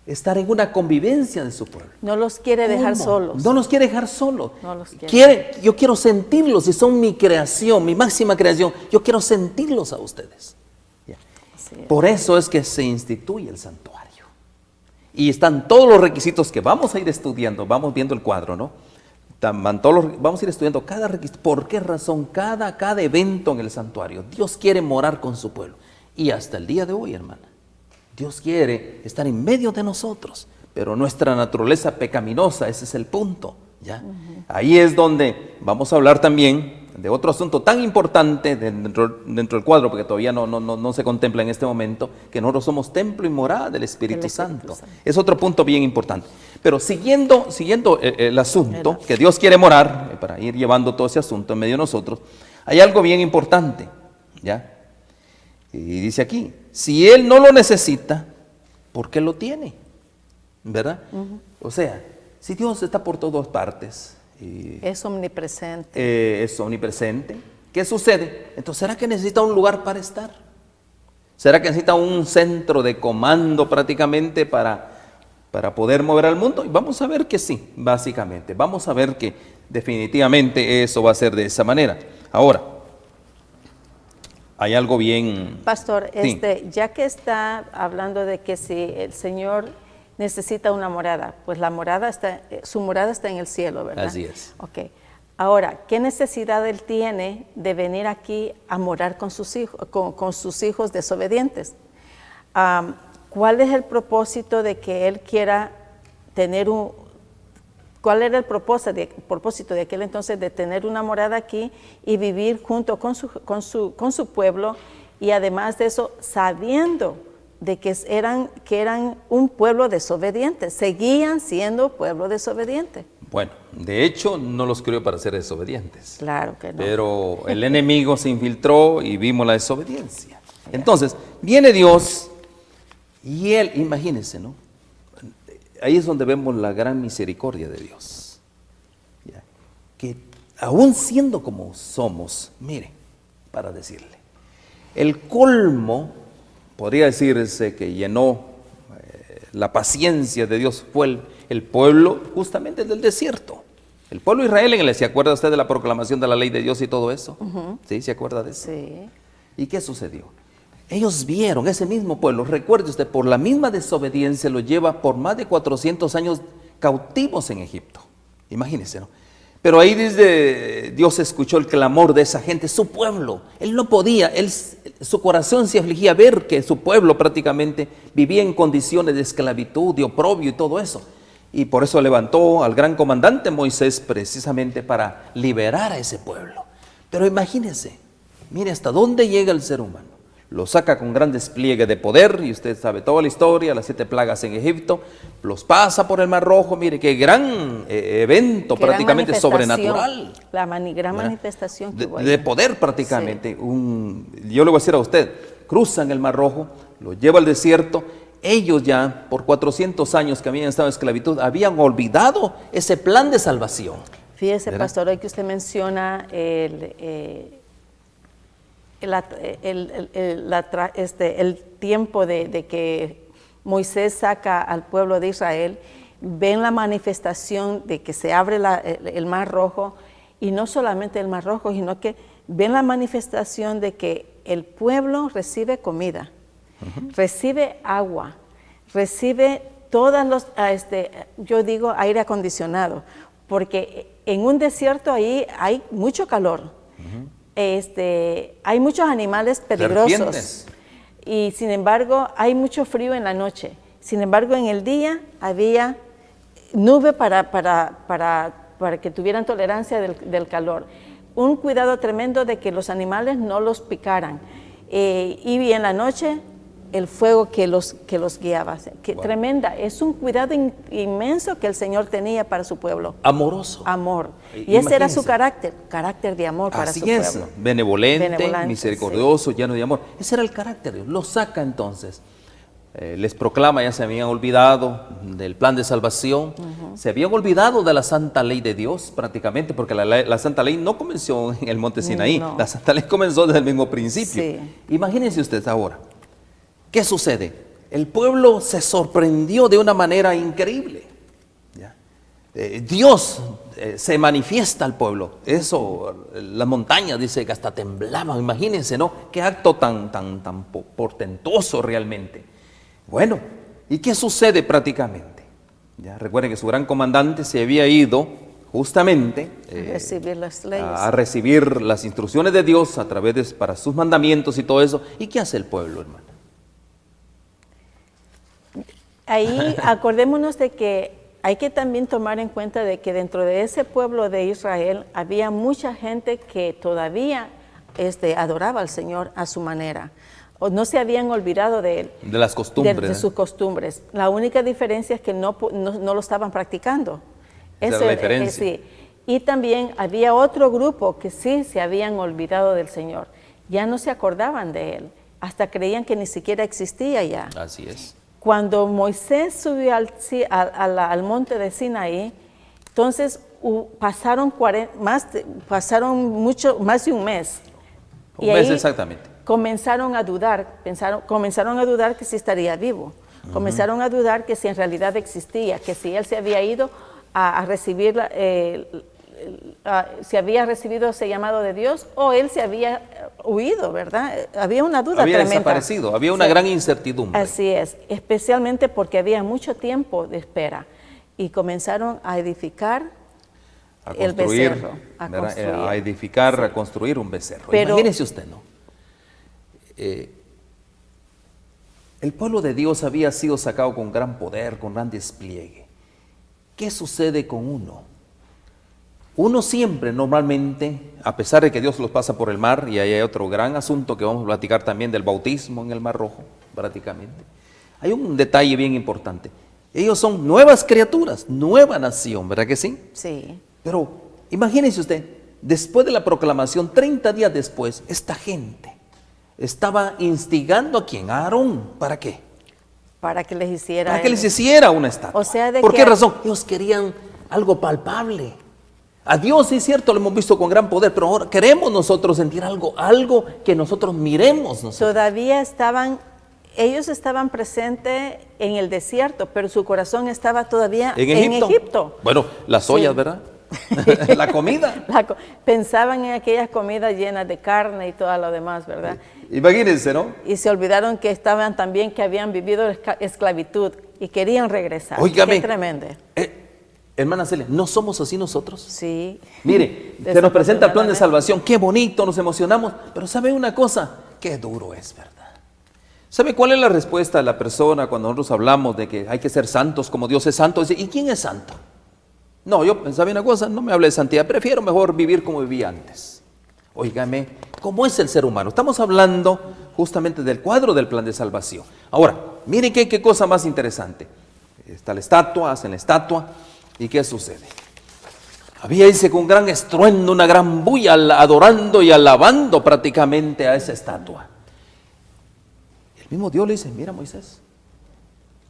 Speaker 3: estar en una convivencia de su pueblo.
Speaker 2: No los quiere dejar solos.
Speaker 3: No los quiere dejar solos. Yo quiero sentirlos, si son mi creación, mi máxima creación, yo quiero sentirlos a ustedes. Por eso es que se instituye el santuario. Y están todos los requisitos que vamos a ir estudiando, vamos viendo el cuadro, ¿no? Vamos a ir estudiando cada requisito. ¿Por qué razón? Cada evento en el santuario. Dios quiere morar con su pueblo. Y hasta el día de hoy, hermana, Dios quiere estar en medio de nosotros, pero nuestra naturaleza pecaminosa, ese es el punto, ¿ya? Ahí es donde vamos a hablar también de otro asunto tan importante dentro del cuadro, porque todavía no se contempla en este momento, que nosotros somos templo y morada del Espíritu Santo. Es otro punto bien importante. Pero siguiendo el asunto, que Dios quiere morar, para ir llevando todo ese asunto en medio de nosotros, hay algo bien importante, ¿ya? Y dice aquí, si Él no lo necesita, ¿por qué lo tiene? ¿Verdad? O sea, si Dios está por todas partes.
Speaker 2: Es omnipresente.
Speaker 3: ¿Qué sucede? Entonces, ¿será que necesita un lugar para estar? ¿Será que necesita un centro de comando prácticamente para poder mover al mundo? Y vamos a ver que sí, básicamente. Vamos a ver que definitivamente eso va a ser de esa manera. Ahora, hay algo bien...
Speaker 2: Pastor,
Speaker 3: Sí.
Speaker 2: ya que está hablando de que si el Señor necesita una morada, pues la morada está, su morada está en el cielo, ¿verdad?
Speaker 3: Así es.
Speaker 2: Ok. Ahora, ¿qué necesidad Él tiene de venir aquí a morar con sus hijos, con sus hijos desobedientes? ¿Cuál es el propósito de que Él quiera tener ¿Cuál era el propósito de aquel entonces de tener una morada aquí y vivir junto con su pueblo, y además de eso sabiendo de que eran un pueblo desobediente, seguían siendo pueblo desobediente?
Speaker 3: Bueno, de hecho no los crió para ser desobedientes.
Speaker 2: Claro que no.
Speaker 3: Pero el enemigo se infiltró y vimos la desobediencia. Entonces, viene Dios y Él, imagínense, ¿no? Ahí es donde vemos la gran misericordia de Dios. ¿Ya? Que aún siendo como somos, mire, para decirle, el colmo, podría decirse que llenó la paciencia de Dios, fue el pueblo justamente del desierto. El pueblo de Israel, ¿se acuerda usted de la proclamación de la ley de Dios y todo eso? ¿Sí? ¿Se acuerda de eso?
Speaker 2: Sí.
Speaker 3: ¿Y qué sucedió? Ellos vieron ese mismo pueblo, recuerde usted, por la misma desobediencia lo lleva por más de 400 años cautivos en Egipto. Imagínense, ¿no? Pero ahí desde Dios escuchó el clamor de esa gente, su pueblo. Él no podía, su corazón se afligía ver que su pueblo prácticamente vivía en condiciones de esclavitud, de oprobio y todo eso. Y por eso levantó al gran comandante Moisés precisamente para liberar a ese pueblo. Pero imagínense, mire hasta dónde llega el ser humano. Lo saca con gran despliegue de poder, y usted sabe toda la historia, las 7 plagas en Egipto, los pasa por el Mar Rojo, mire qué gran evento,
Speaker 2: Qué
Speaker 3: prácticamente
Speaker 2: gran
Speaker 3: sobrenatural.
Speaker 2: Gran manifestación que hubo
Speaker 3: de
Speaker 2: ahí.
Speaker 3: poder prácticamente.
Speaker 2: Sí.
Speaker 3: Yo le voy a decir a usted, cruzan el Mar Rojo, lo lleva al desierto. Ellos ya, por 400 años que habían estado en esclavitud, habían olvidado ese plan de salvación.
Speaker 2: Fíjese,
Speaker 3: ¿Verdad?
Speaker 2: pastor, hoy que usted menciona el tiempo de que Moisés saca al pueblo de Israel, ven la manifestación de que se abre el Mar Rojo, y no solamente el Mar Rojo, sino que ven la manifestación de que el pueblo recibe comida, recibe agua, recibe yo digo aire acondicionado, porque en un desierto ahí hay mucho calor. Hay muchos animales peligrosos.
Speaker 3: Serpientes.
Speaker 2: Y sin embargo hay mucho frío en la noche. Sin embargo, en el día había nube para que tuvieran tolerancia del calor. Un cuidado tremendo de que los animales no los picaran. Y en la noche el fuego que los guiaba.
Speaker 3: Wow.
Speaker 2: Tremenda. Es un cuidado inmenso que el Señor tenía para su pueblo.
Speaker 3: Amoroso.
Speaker 2: Amor. Y ese era su carácter de amor para
Speaker 3: Así
Speaker 2: su
Speaker 3: es,
Speaker 2: pueblo.
Speaker 3: benevolente, misericordioso, lleno de amor. Ese era el carácter de Dios. Lo saca entonces. Les proclama, ya se habían olvidado del plan de salvación, se habían olvidado de la santa ley de Dios prácticamente, porque la santa ley no comenzó en el monte Sinaí,
Speaker 2: No.
Speaker 3: la santa ley comenzó desde el mismo principio.
Speaker 2: Sí.
Speaker 3: Imagínense ustedes ahora, ¿qué sucede? El pueblo se sorprendió de una manera increíble. ¿Ya? Dios se manifiesta al pueblo. Eso, las montañas dice que hasta temblaban, imagínense, ¿no? Qué acto tan portentoso realmente. Bueno, ¿y qué sucede prácticamente? Ya recuerden que su gran comandante se había ido justamente
Speaker 2: Recibir las leyes.
Speaker 3: a recibir las instrucciones de Dios a través para sus mandamientos y todo eso. ¿Y qué hace el pueblo, hermano?
Speaker 2: Ahí acordémonos de que hay que también tomar en cuenta de que dentro de ese pueblo de Israel había mucha gente que todavía adoraba al Señor a su manera. O no se habían olvidado de él.
Speaker 3: De las costumbres.
Speaker 2: De sus costumbres. La única diferencia es que no lo estaban practicando.
Speaker 3: Esa es la diferencia.
Speaker 2: Sí. Y también había otro grupo que sí se habían olvidado del Señor. Ya no se acordaban de él. Hasta creían que ni siquiera existía ya.
Speaker 3: Así es.
Speaker 2: Cuando Moisés subió al monte de Sinaí, entonces pasaron más de un mes.
Speaker 3: Un mes exactamente.
Speaker 2: Comenzaron a dudar que si estaría vivo. Comenzaron a dudar que si en realidad existía, que si él se había ido a recibir si había recibido ese llamado de Dios o él se había huido, ¿verdad? Había una duda
Speaker 3: había
Speaker 2: tremenda.
Speaker 3: desaparecido, había una gran incertidumbre.
Speaker 2: Así es, especialmente porque había mucho tiempo de espera y comenzaron a edificar el becerro.
Speaker 3: A edificar, a construir un becerro.
Speaker 2: Pero,
Speaker 3: imagínese usted, ¿no? El pueblo de Dios había sido sacado con gran poder, con gran despliegue. ¿Qué sucede con uno? Uno siempre, normalmente, a pesar de que Dios los pasa por el mar, y ahí hay otro gran asunto que vamos a platicar también del bautismo en el Mar Rojo, prácticamente. Hay un detalle bien importante. Ellos son nuevas criaturas, nueva nación, ¿verdad que sí?
Speaker 2: Sí.
Speaker 3: Pero imagínese usted, después de la proclamación, 30 días después, esta gente estaba instigando a quién, a Aarón, ¿para qué?
Speaker 2: Para que les hiciera.
Speaker 3: Para que les hiciera una estatua.
Speaker 2: O sea,
Speaker 3: ¿Por qué razón? Ellos querían algo palpable. A Dios, sí es cierto, lo hemos visto con gran poder, pero ahora queremos nosotros sentir algo que nosotros miremos.
Speaker 2: Todavía ellos estaban presentes en el desierto, pero su corazón estaba todavía en Egipto.
Speaker 3: Bueno, las ollas, ¿verdad? La comida.
Speaker 2: Pensaban en aquellas comidas llenas de carne y todo lo demás, ¿verdad?
Speaker 3: Imagínense, ¿no?
Speaker 2: Y se olvidaron que estaban también, que habían vivido esclavitud y querían regresar.
Speaker 3: Óigame,
Speaker 2: qué tremendo.
Speaker 3: Hermana Celia, ¿no somos así nosotros?
Speaker 2: Sí.
Speaker 3: Mire, se nos presenta el plan de salvación, qué bonito, nos emocionamos, pero ¿sabe una cosa? Qué duro es, ¿verdad? ¿Sabe cuál es la respuesta de la persona cuando nosotros hablamos de que hay que ser santos como Dios es santo? Dice, ¿y quién es santo? No, yo pensaba una cosa, no me hable de santidad, prefiero mejor vivir como vivía antes. Óigame, ¿cómo es el ser humano? Estamos hablando justamente del cuadro del plan de salvación. Ahora, miren qué cosa más interesante. Está la estatua, hacen la estatua, ¿y qué sucede? Había, dice, con un gran estruendo, una gran bulla, adorando y alabando prácticamente a esa estatua. El mismo Dios le dice, mira Moisés,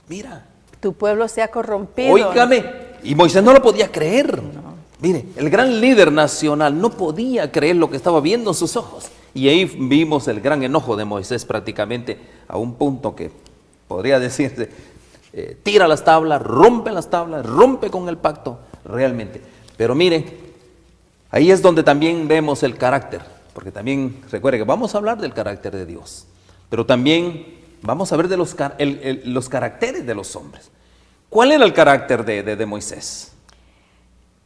Speaker 3: mira.
Speaker 2: Tu pueblo se ha corrompido.
Speaker 3: Óigame, y Moisés no lo podía creer. No. Mire, el gran líder nacional no podía creer lo que estaba viendo en sus ojos. Y ahí vimos el gran enojo de Moisés prácticamente a un punto que podría decirse, tira las tablas, rompe con el pacto, realmente. Pero mire, ahí es donde también vemos el carácter, porque también recuerde que vamos a hablar del carácter de Dios, pero también vamos a ver de los caracteres de los hombres. ¿Cuál era el carácter de Moisés?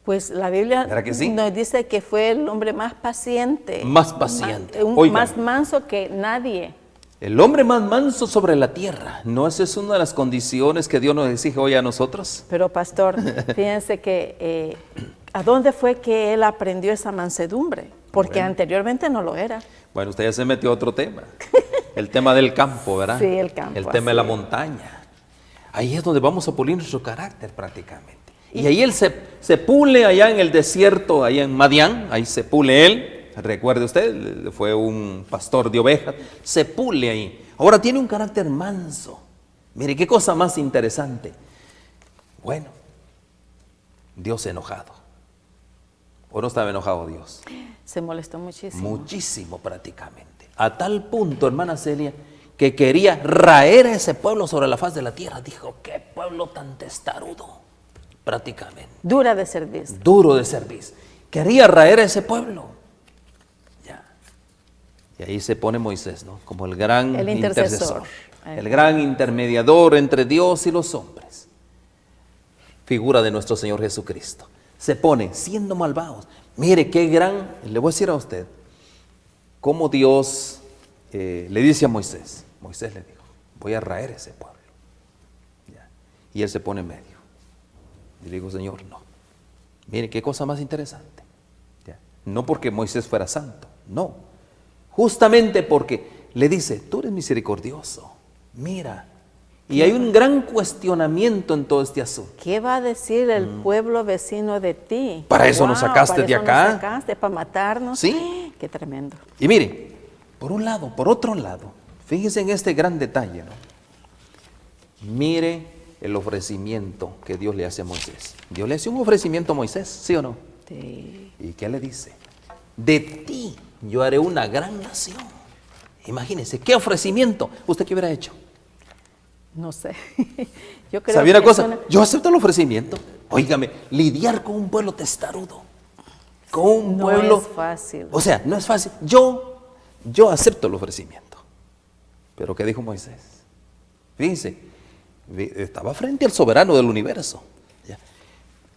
Speaker 2: Pues la Biblia
Speaker 3: sí?
Speaker 2: nos dice que fue el hombre más paciente.
Speaker 3: Más paciente.
Speaker 2: Más manso que nadie.
Speaker 3: El hombre más manso sobre la tierra. ¿No esa es una de las condiciones que Dios nos exige hoy a nosotros?
Speaker 2: Pero pastor, fíjense que ¿a dónde fue que él aprendió esa mansedumbre? Porque anteriormente no lo era.
Speaker 3: Bueno, usted ya se metió a otro tema. El tema del campo, ¿verdad?
Speaker 2: Sí, el campo.
Speaker 3: El tema de la montaña. Ahí es donde vamos a pulir nuestro carácter prácticamente. Y ahí él se pule allá en el desierto, allá en Madián, ahí se pule él. Recuerde usted, fue un pastor de ovejas, se pule ahí. Ahora tiene un carácter manso. Mire, qué cosa más interesante. Bueno, Dios enojado. ¿O no estaba enojado Dios?
Speaker 2: Se molestó muchísimo.
Speaker 3: Muchísimo prácticamente. A tal punto, hermana Celia, que quería raer a ese pueblo sobre la faz de la tierra. Dijo, qué pueblo tan testarudo. Prácticamente.
Speaker 2: Dura de servir.
Speaker 3: Duro de servir. Quería raer a ese pueblo. Ya. Y ahí se pone Moisés, ¿no? Como el gran intercesor. El gran intermediador entre Dios y los hombres. Figura de nuestro Señor Jesucristo. Se pone siendo malvados. Mire qué gran, le voy a decir a usted, cómo Dios le dice a Moisés. Moisés le dijo, voy a raer a ese pueblo. Ya. Y él se pone en medio. Y le digo, Señor, no. Mire, qué cosa más interesante. ¿Ya? No porque Moisés fuera santo, no. Justamente porque le dice, tú eres misericordioso, mira. Y hay un gran cuestionamiento en todo este asunto.
Speaker 2: ¿Qué va a decir el pueblo vecino de ti?
Speaker 3: Para eso nos sacaste de acá.
Speaker 2: Nos sacaste, para matarnos.
Speaker 3: Sí.
Speaker 2: Qué tremendo.
Speaker 3: Y mire, por un lado, por otro lado, fíjense en este gran detalle, ¿no? Mire el ofrecimiento que Dios le hace a Moisés. Dios le hace un ofrecimiento a Moisés, ¿sí o no?
Speaker 2: Sí.
Speaker 3: ¿Y qué le dice? De ti yo haré una gran nación. Imagínense, ¿qué ofrecimiento? ¿Usted qué hubiera hecho?
Speaker 2: No sé. Yo creo
Speaker 3: ¿Sabía una cosa? Yo acepto el ofrecimiento. Óigame, lidiar con un pueblo testarudo. con un pueblo.
Speaker 2: No es fácil.
Speaker 3: O sea, no es fácil. Yo acepto el ofrecimiento. Pero ¿qué dijo Moisés? Fíjense, estaba frente al soberano del universo. ¿Ya?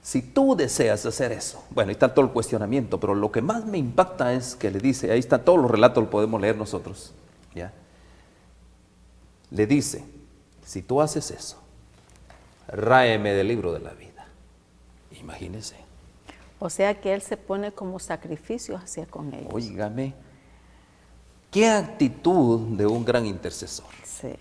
Speaker 3: Si tú deseas hacer eso, bueno, ahí está todo el cuestionamiento, pero lo que más me impacta es que le dice, ahí están todos los relatos, lo podemos leer nosotros. ¿Ya? Le dice, si tú haces eso, ráeme del libro de la vida. Imagínense.
Speaker 2: O sea que él se pone como sacrificio hacia con ellos.
Speaker 3: Óigame, qué actitud de un gran intercesor.
Speaker 2: Sí.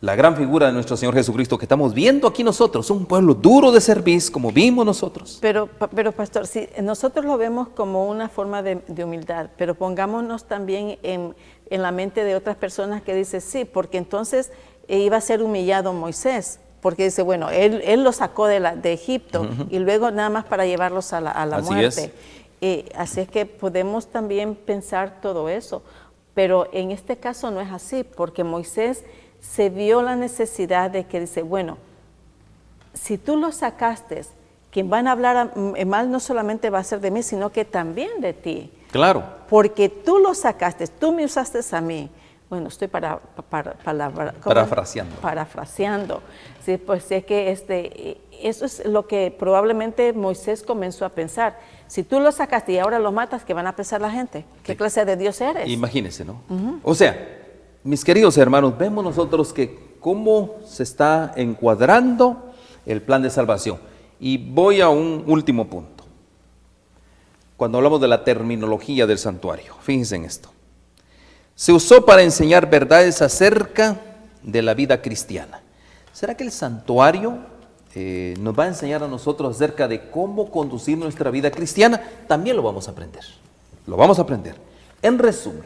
Speaker 3: La gran figura de nuestro Señor Jesucristo que estamos viendo aquí nosotros, un pueblo duro de servicio como vimos nosotros.
Speaker 2: Pero pastor, si nosotros lo vemos como una forma de humildad, pero pongámonos también en la mente de otras personas que dicen, sí, porque entonces iba a ser humillado Moisés, porque dice, bueno, él lo sacó de Egipto y luego nada más para llevarlos a la
Speaker 3: Así
Speaker 2: muerte.
Speaker 3: es.
Speaker 2: Así es que podemos también pensar todo eso, pero en este caso no es así, porque Moisés se vio la necesidad de que dice, bueno, si tú lo sacaste, quien van a hablar mal no solamente va a ser de mí, sino que también de ti.
Speaker 3: Claro.
Speaker 2: Porque tú lo sacaste, tú me usaste a mí. Bueno, estoy parafraseando. Sí, pues es que eso es lo que probablemente Moisés comenzó a pensar. Si tú lo sacaste y ahora lo matas, ¿qué van a pensar la gente? ¿Qué clase de Dios eres?
Speaker 3: Imagínense, ¿no? O sea, mis queridos hermanos, vemos nosotros que cómo se está encuadrando el plan de salvación. Y voy a un último punto. Cuando hablamos de la terminología del santuario, fíjense en esto. Se usó para enseñar verdades acerca de la vida cristiana. ¿Será que el santuario nos va a enseñar a nosotros acerca de cómo conducir nuestra vida cristiana? También lo vamos a aprender. Lo vamos a aprender. En resumen,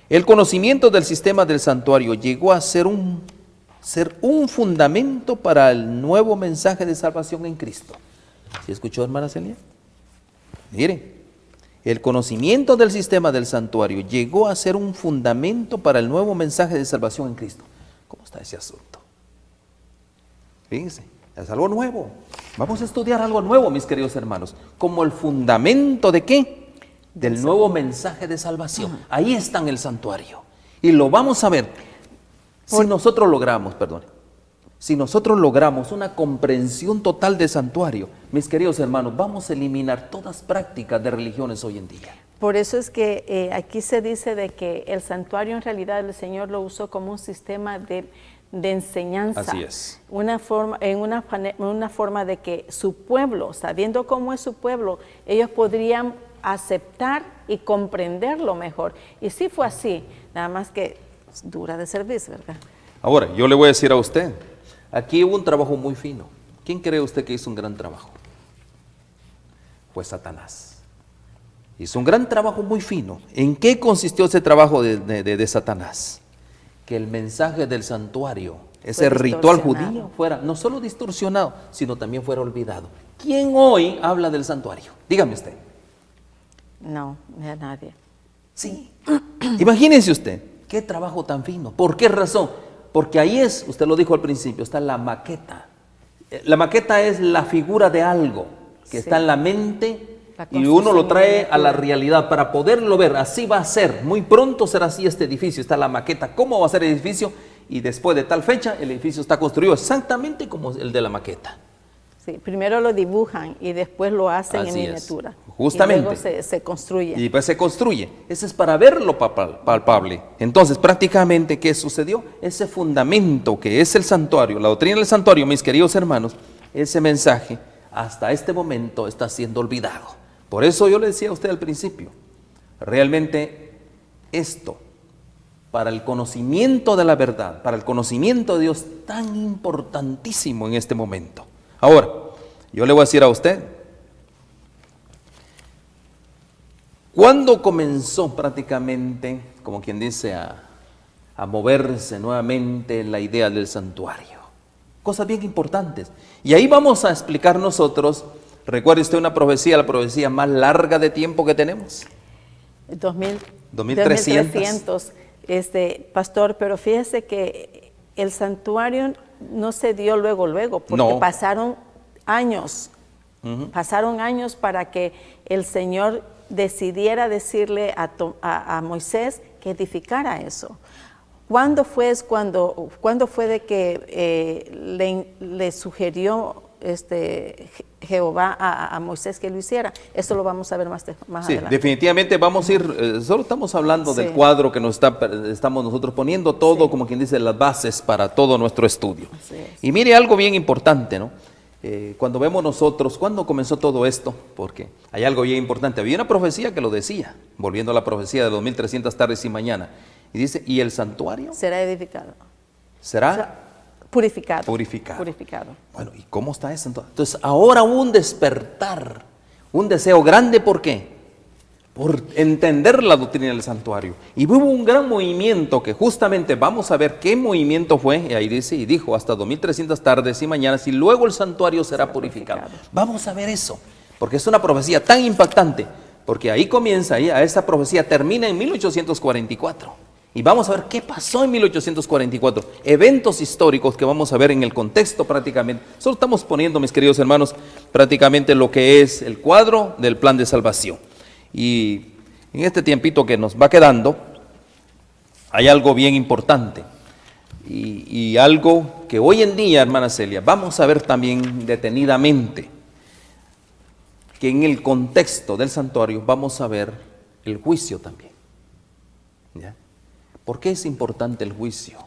Speaker 3: el conocimiento del sistema del santuario llegó a ser un fundamento para el nuevo mensaje de salvación en Cristo. ¿Sí escuchó, hermana Celia? Miren, el conocimiento del sistema del santuario llegó a ser un fundamento para el nuevo mensaje de salvación en Cristo. ¿Cómo está ese asunto? Fíjense, es algo nuevo. Vamos a estudiar algo nuevo, mis queridos hermanos. Como el fundamento ¿de qué? Del nuevo mensaje de salvación. Ahí está en el santuario. Y lo vamos a ver. Si nosotros logramos una comprensión total del santuario, mis queridos hermanos, vamos a eliminar todas prácticas de religiones hoy en día.
Speaker 2: Por eso es que aquí se dice de que el santuario en realidad el Señor lo usó como un sistema de enseñanza.
Speaker 3: Así es.
Speaker 2: Una forma de que su pueblo, sabiendo cómo es su pueblo, ellos podrían aceptar y comprenderlo mejor. Y sí fue así, nada más que dura de servicio, ¿verdad?
Speaker 3: Ahora, yo le voy a decir a usted, aquí hubo un trabajo muy fino. ¿Quién cree usted que hizo un gran trabajo? Pues Satanás. Hizo un gran trabajo muy fino. ¿En qué consistió ese trabajo de Satanás? Que el mensaje del santuario, ese ritual judío, fuera no solo distorsionado, sino también fuera olvidado. ¿Quién hoy habla del santuario? Dígame usted.
Speaker 2: No, a nadie.
Speaker 3: Sí. Imagínense usted, qué trabajo tan fino. ¿Por qué razón? Porque ahí es, usted lo dijo al principio, está la maqueta. La maqueta es la figura de algo que está en la mente y uno lo trae a la realidad para poderlo ver. Así va a ser, muy pronto será así este edificio. Está la maqueta, cómo va a ser el edificio y después de tal fecha el edificio está construido exactamente como el de la maqueta.
Speaker 2: Sí, primero lo dibujan y después lo hacen
Speaker 3: Así
Speaker 2: en miniatura.
Speaker 3: Es. Justamente.
Speaker 2: Y luego se construye.
Speaker 3: Y después se construye. Ese es para verlo palpable. Entonces, prácticamente, ¿qué sucedió? Ese fundamento que es el santuario, la doctrina del santuario, mis queridos hermanos, ese mensaje hasta este momento está siendo olvidado. Por eso yo le decía a usted al principio, realmente esto, para el conocimiento de la verdad, para el conocimiento de Dios, tan importantísimo en este momento. Ahora, yo le voy a decir a usted, ¿cuándo comenzó prácticamente, como quien dice, a moverse nuevamente la idea del santuario? Cosas bien importantes. Y ahí vamos a explicar nosotros, recuerde usted una profecía, la profecía más larga de tiempo que tenemos. 2300.
Speaker 2: Pastor, pero fíjese que el santuario no se dio luego, porque pasaron años Pasaron años para que el Señor decidiera decirle a Moisés que edificara eso. ¿Cuándo fue de que le sugirió Jehová a Moisés que lo hiciera? Eso lo vamos a ver más adelante.
Speaker 3: Definitivamente vamos a ir, solo estamos hablando del cuadro que estamos nosotros poniendo todo, como quien dice, las bases para todo nuestro estudio. Y mire algo bien importante, ¿no? Cuando vemos nosotros, ¿cuándo comenzó todo esto? Porque hay algo bien importante. Había una profecía que lo decía, volviendo a la profecía de 2300 tardes y mañana. Y dice, ¿y el santuario?
Speaker 2: Será edificado.
Speaker 3: ¿Será?
Speaker 2: Purificado.
Speaker 3: Bueno, ¿y cómo está eso? Entonces, ahora hubo un despertar, un deseo grande, ¿por qué? Por entender la doctrina del santuario. Y hubo un gran movimiento que justamente vamos a ver qué movimiento fue. Y ahí dice, y dijo, hasta 2300 tardes y mañanas, y luego el santuario será purificado. Vamos a ver eso, porque es una profecía tan impactante, porque ahí comienza, esta profecía termina en 1844. Y vamos a ver qué pasó en 1844, eventos históricos que vamos a ver en el contexto prácticamente. Solo estamos poniendo, mis queridos hermanos, prácticamente lo que es el cuadro del plan de salvación. Y en este tiempito que nos va quedando, hay algo bien importante. Y algo que hoy en día, hermana Celia, vamos a ver también detenidamente, que en el contexto del santuario vamos a ver el juicio también. ¿Ya? ¿Por qué es importante el juicio?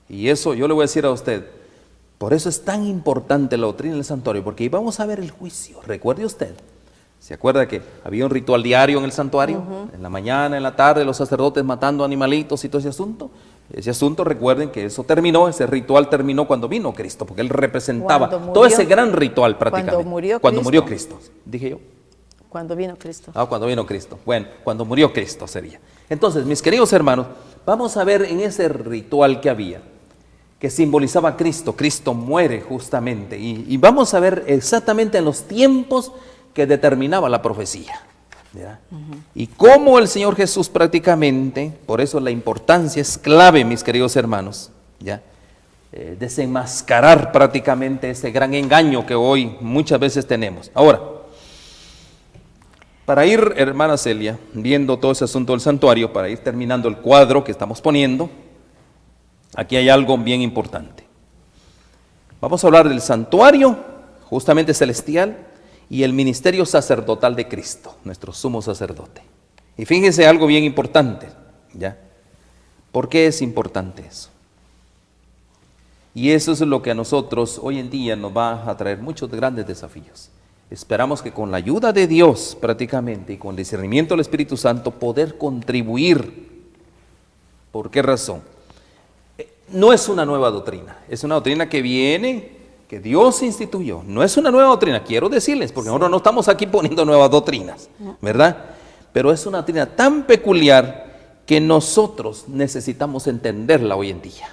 Speaker 3: Y eso yo le voy a decir a usted, por eso es tan importante la doctrina del santuario, porque ahí vamos a ver el juicio. Recuerde usted, ¿se acuerda que había un ritual diario en el santuario? En la mañana, en la tarde, los sacerdotes matando animalitos y todo ese asunto. Ese asunto, recuerden que eso terminó, ese ritual terminó cuando vino Cristo, porque Él representaba todo ese gran ritual prácticamente. Cuando murió Cristo, dije yo.
Speaker 2: Cuando vino Cristo.
Speaker 3: Cuando vino Cristo. Bueno, cuando murió Cristo sería. Entonces, mis queridos hermanos, vamos a ver en ese ritual que había, que simbolizaba a Cristo. Cristo muere justamente. Y vamos a ver exactamente en los tiempos que determinaba la profecía. ¿Verdad? Y cómo el Señor Jesús prácticamente, por eso la importancia es clave, mis queridos hermanos, ¿ya? Desenmascarar prácticamente ese gran engaño que hoy muchas veces tenemos. Ahora, para ir, hermana Celia, viendo todo ese asunto del santuario, para ir terminando el cuadro que estamos poniendo, aquí hay algo bien importante. Vamos a hablar del santuario, justamente celestial, y el ministerio sacerdotal de Cristo, nuestro sumo sacerdote. Y fíjense algo bien importante, ¿ya? ¿Por qué es importante eso? Y eso es lo que a nosotros hoy en día nos va a traer muchos grandes desafíos. Esperamos que con la ayuda de Dios prácticamente y con el discernimiento del Espíritu Santo poder contribuir. ¿Por qué razón? No es una nueva doctrina, es una doctrina que viene, que Dios instituyó. No es una nueva doctrina, quiero decirles, porque nosotros no estamos aquí poniendo nuevas doctrinas, ¿verdad? Pero es una doctrina tan peculiar que nosotros necesitamos entenderla hoy en día.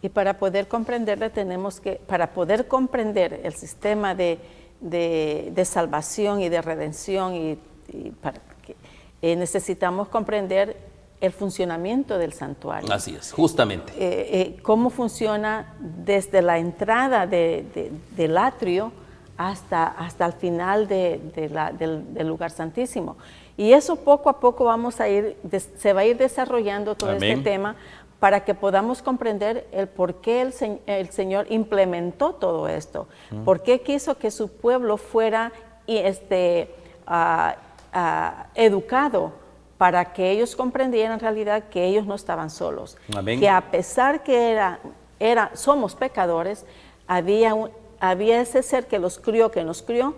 Speaker 2: Y para poder comprenderla para poder comprender el sistema de salvación y de redención, necesitamos comprender el funcionamiento del santuario.
Speaker 3: Así es, justamente.
Speaker 2: Cómo funciona desde la entrada del atrio hasta el final del lugar santísimo. Y eso poco a poco se va a ir desarrollando todo este tema para que podamos comprender el por qué el Señor implementó todo esto, por qué quiso que su pueblo fuera educado, para que ellos comprendieran en realidad que ellos no estaban solos. Amén. Que a pesar que somos pecadores, había ese ser que nos crió,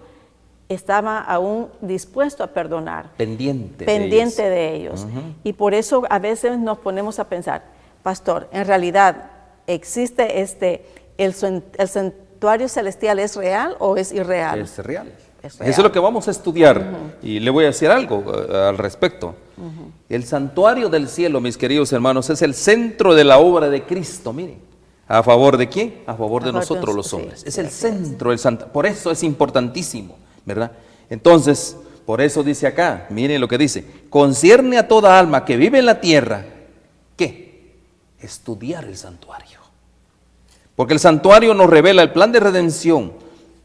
Speaker 2: estaba aún dispuesto a perdonar.
Speaker 3: Pendiente
Speaker 2: de ellos. Y por eso a veces nos ponemos a pensar, pastor, en realidad existe el santuario celestial, ¿es real o es irreal?
Speaker 3: Es real. Eso es lo que vamos a estudiar. Y le voy a decir algo al respecto. El santuario del cielo, mis queridos hermanos, es el centro de la obra de Cristo. Miren, ¿a favor de quién? A favor de nosotros los hombres. Es el centro del santuario. Por eso es importantísimo, ¿verdad? Entonces, por eso dice acá, miren lo que dice: concierne a toda alma que vive en la tierra, ¿qué? Estudiar el santuario. Porque el santuario nos revela el plan de redención,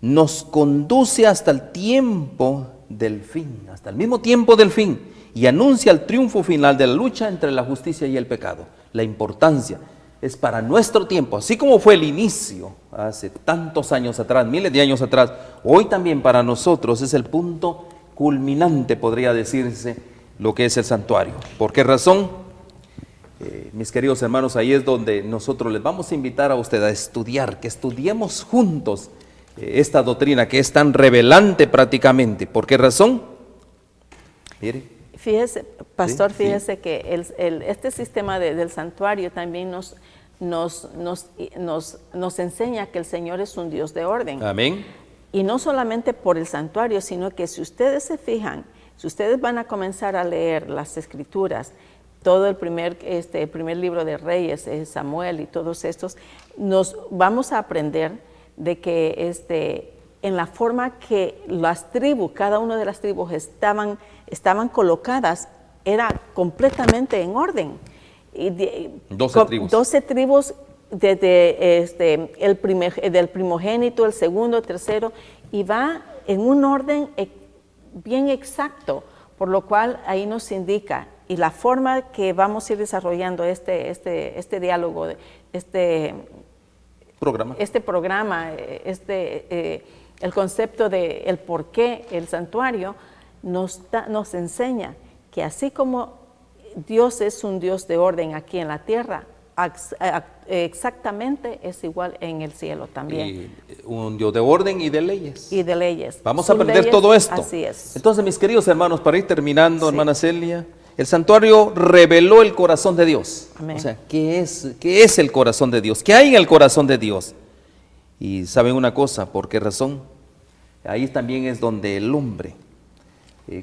Speaker 3: nos conduce hasta el tiempo del fin, hasta el mismo tiempo del fin, y anuncia el triunfo final de la lucha entre la justicia y el pecado. La importancia es para nuestro tiempo, así como fue el inicio hace tantos años atrás, miles de años atrás, hoy también para nosotros es el punto culminante, podría decirse, lo que es el santuario. ¿Por qué razón? Mis queridos hermanos, ahí es donde nosotros les vamos a invitar a usted a estudiar, que estudiemos juntos esta doctrina que es tan revelante prácticamente. ¿Por qué razón? Mire.
Speaker 2: Fíjese, pastor,
Speaker 3: Sí,
Speaker 2: fíjese que este sistema del santuario también nos enseña que el Señor es un Dios de orden.
Speaker 3: Amén.
Speaker 2: Y no solamente por el santuario, sino que si ustedes se fijan, si ustedes van a comenzar a leer las Escrituras, todo el primer libro de Reyes, Samuel y todos estos, nos vamos a aprender de que en la forma que las tribus, cada una de las tribus estaban colocadas, era completamente en orden.
Speaker 3: 12 tribus.
Speaker 2: 12 tribus desde del primogénito, el segundo, el tercero, y va en un orden bien exacto, por lo cual ahí nos indica, y la forma que vamos a ir desarrollando este diálogo, este programa, el concepto de el por qué el santuario nos enseña que así como Dios es un Dios de orden aquí en la tierra, exactamente es igual en el cielo también.
Speaker 3: Y un Dios de orden y de leyes.
Speaker 2: Y de leyes.
Speaker 3: Vamos a aprender todo esto.
Speaker 2: Así es.
Speaker 3: Entonces, mis queridos hermanos, para ir terminando,
Speaker 2: Sí.
Speaker 3: hermana Celia, el santuario reveló el corazón de Dios.
Speaker 2: Amén.
Speaker 3: O sea, ¿qué es el corazón de Dios? ¿Qué hay en el corazón de Dios? Y saben una cosa, ¿por qué razón? Ahí también es donde el hombre,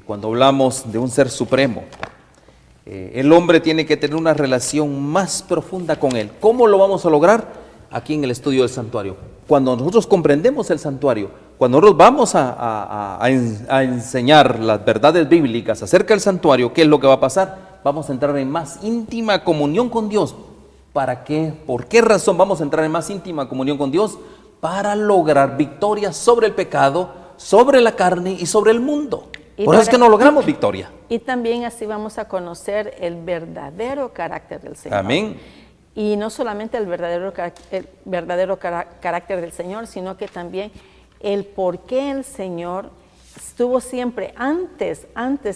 Speaker 3: cuando hablamos de un ser supremo, el hombre tiene que tener una relación más profunda con él. ¿Cómo lo vamos a lograr? Aquí en el estudio del santuario. Cuando nosotros comprendemos el santuario, cuando nosotros vamos a enseñar las verdades bíblicas acerca del santuario, ¿qué es lo que va a pasar? Vamos a entrar en más íntima comunión con Dios. ¿Para qué? ¿Por qué razón vamos a entrar en más íntima comunión con Dios? Para lograr victoria sobre el pecado, sobre la carne y sobre el mundo. Por eso es que no logramos victoria.
Speaker 2: Y también así vamos a conocer el verdadero carácter del Señor.
Speaker 3: Amén.
Speaker 2: Y no solamente el verdadero carácter del Señor, sino que también el por qué el Señor estuvo siempre antes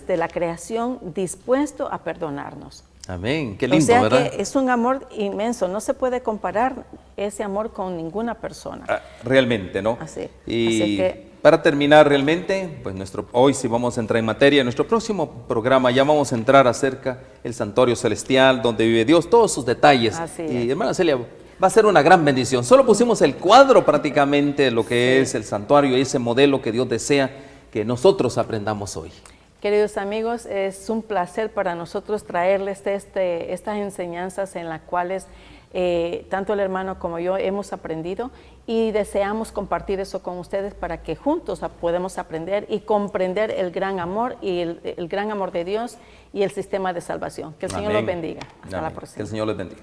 Speaker 2: de la creación dispuesto a perdonarnos.
Speaker 3: Amén, qué lindo,
Speaker 2: o sea,
Speaker 3: ¿verdad?
Speaker 2: Que es un amor inmenso, no se puede comparar ese amor con ninguna persona.
Speaker 3: Realmente, ¿no?
Speaker 2: Así.
Speaker 3: Y
Speaker 2: Así que,
Speaker 3: para terminar realmente, pues hoy sí vamos a entrar en materia. En nuestro próximo programa ya vamos a entrar acerca del santuario celestial, donde vive Dios, todos sus detalles.
Speaker 2: Así
Speaker 3: Y
Speaker 2: es.
Speaker 3: hermana Celia, va a ser una gran bendición. Solo pusimos el cuadro prácticamente de lo que es el santuario y ese modelo que Dios desea que nosotros aprendamos hoy.
Speaker 2: queridos amigos, es un placer para nosotros traerles estas enseñanzas en las cuales tanto el hermano como yo hemos aprendido y deseamos compartir eso con ustedes para que juntos podamos aprender y comprender el gran amor y el gran amor de Dios y el sistema de salvación. Que el Señor los bendiga. Hasta la próxima.
Speaker 3: Que el Señor les bendiga.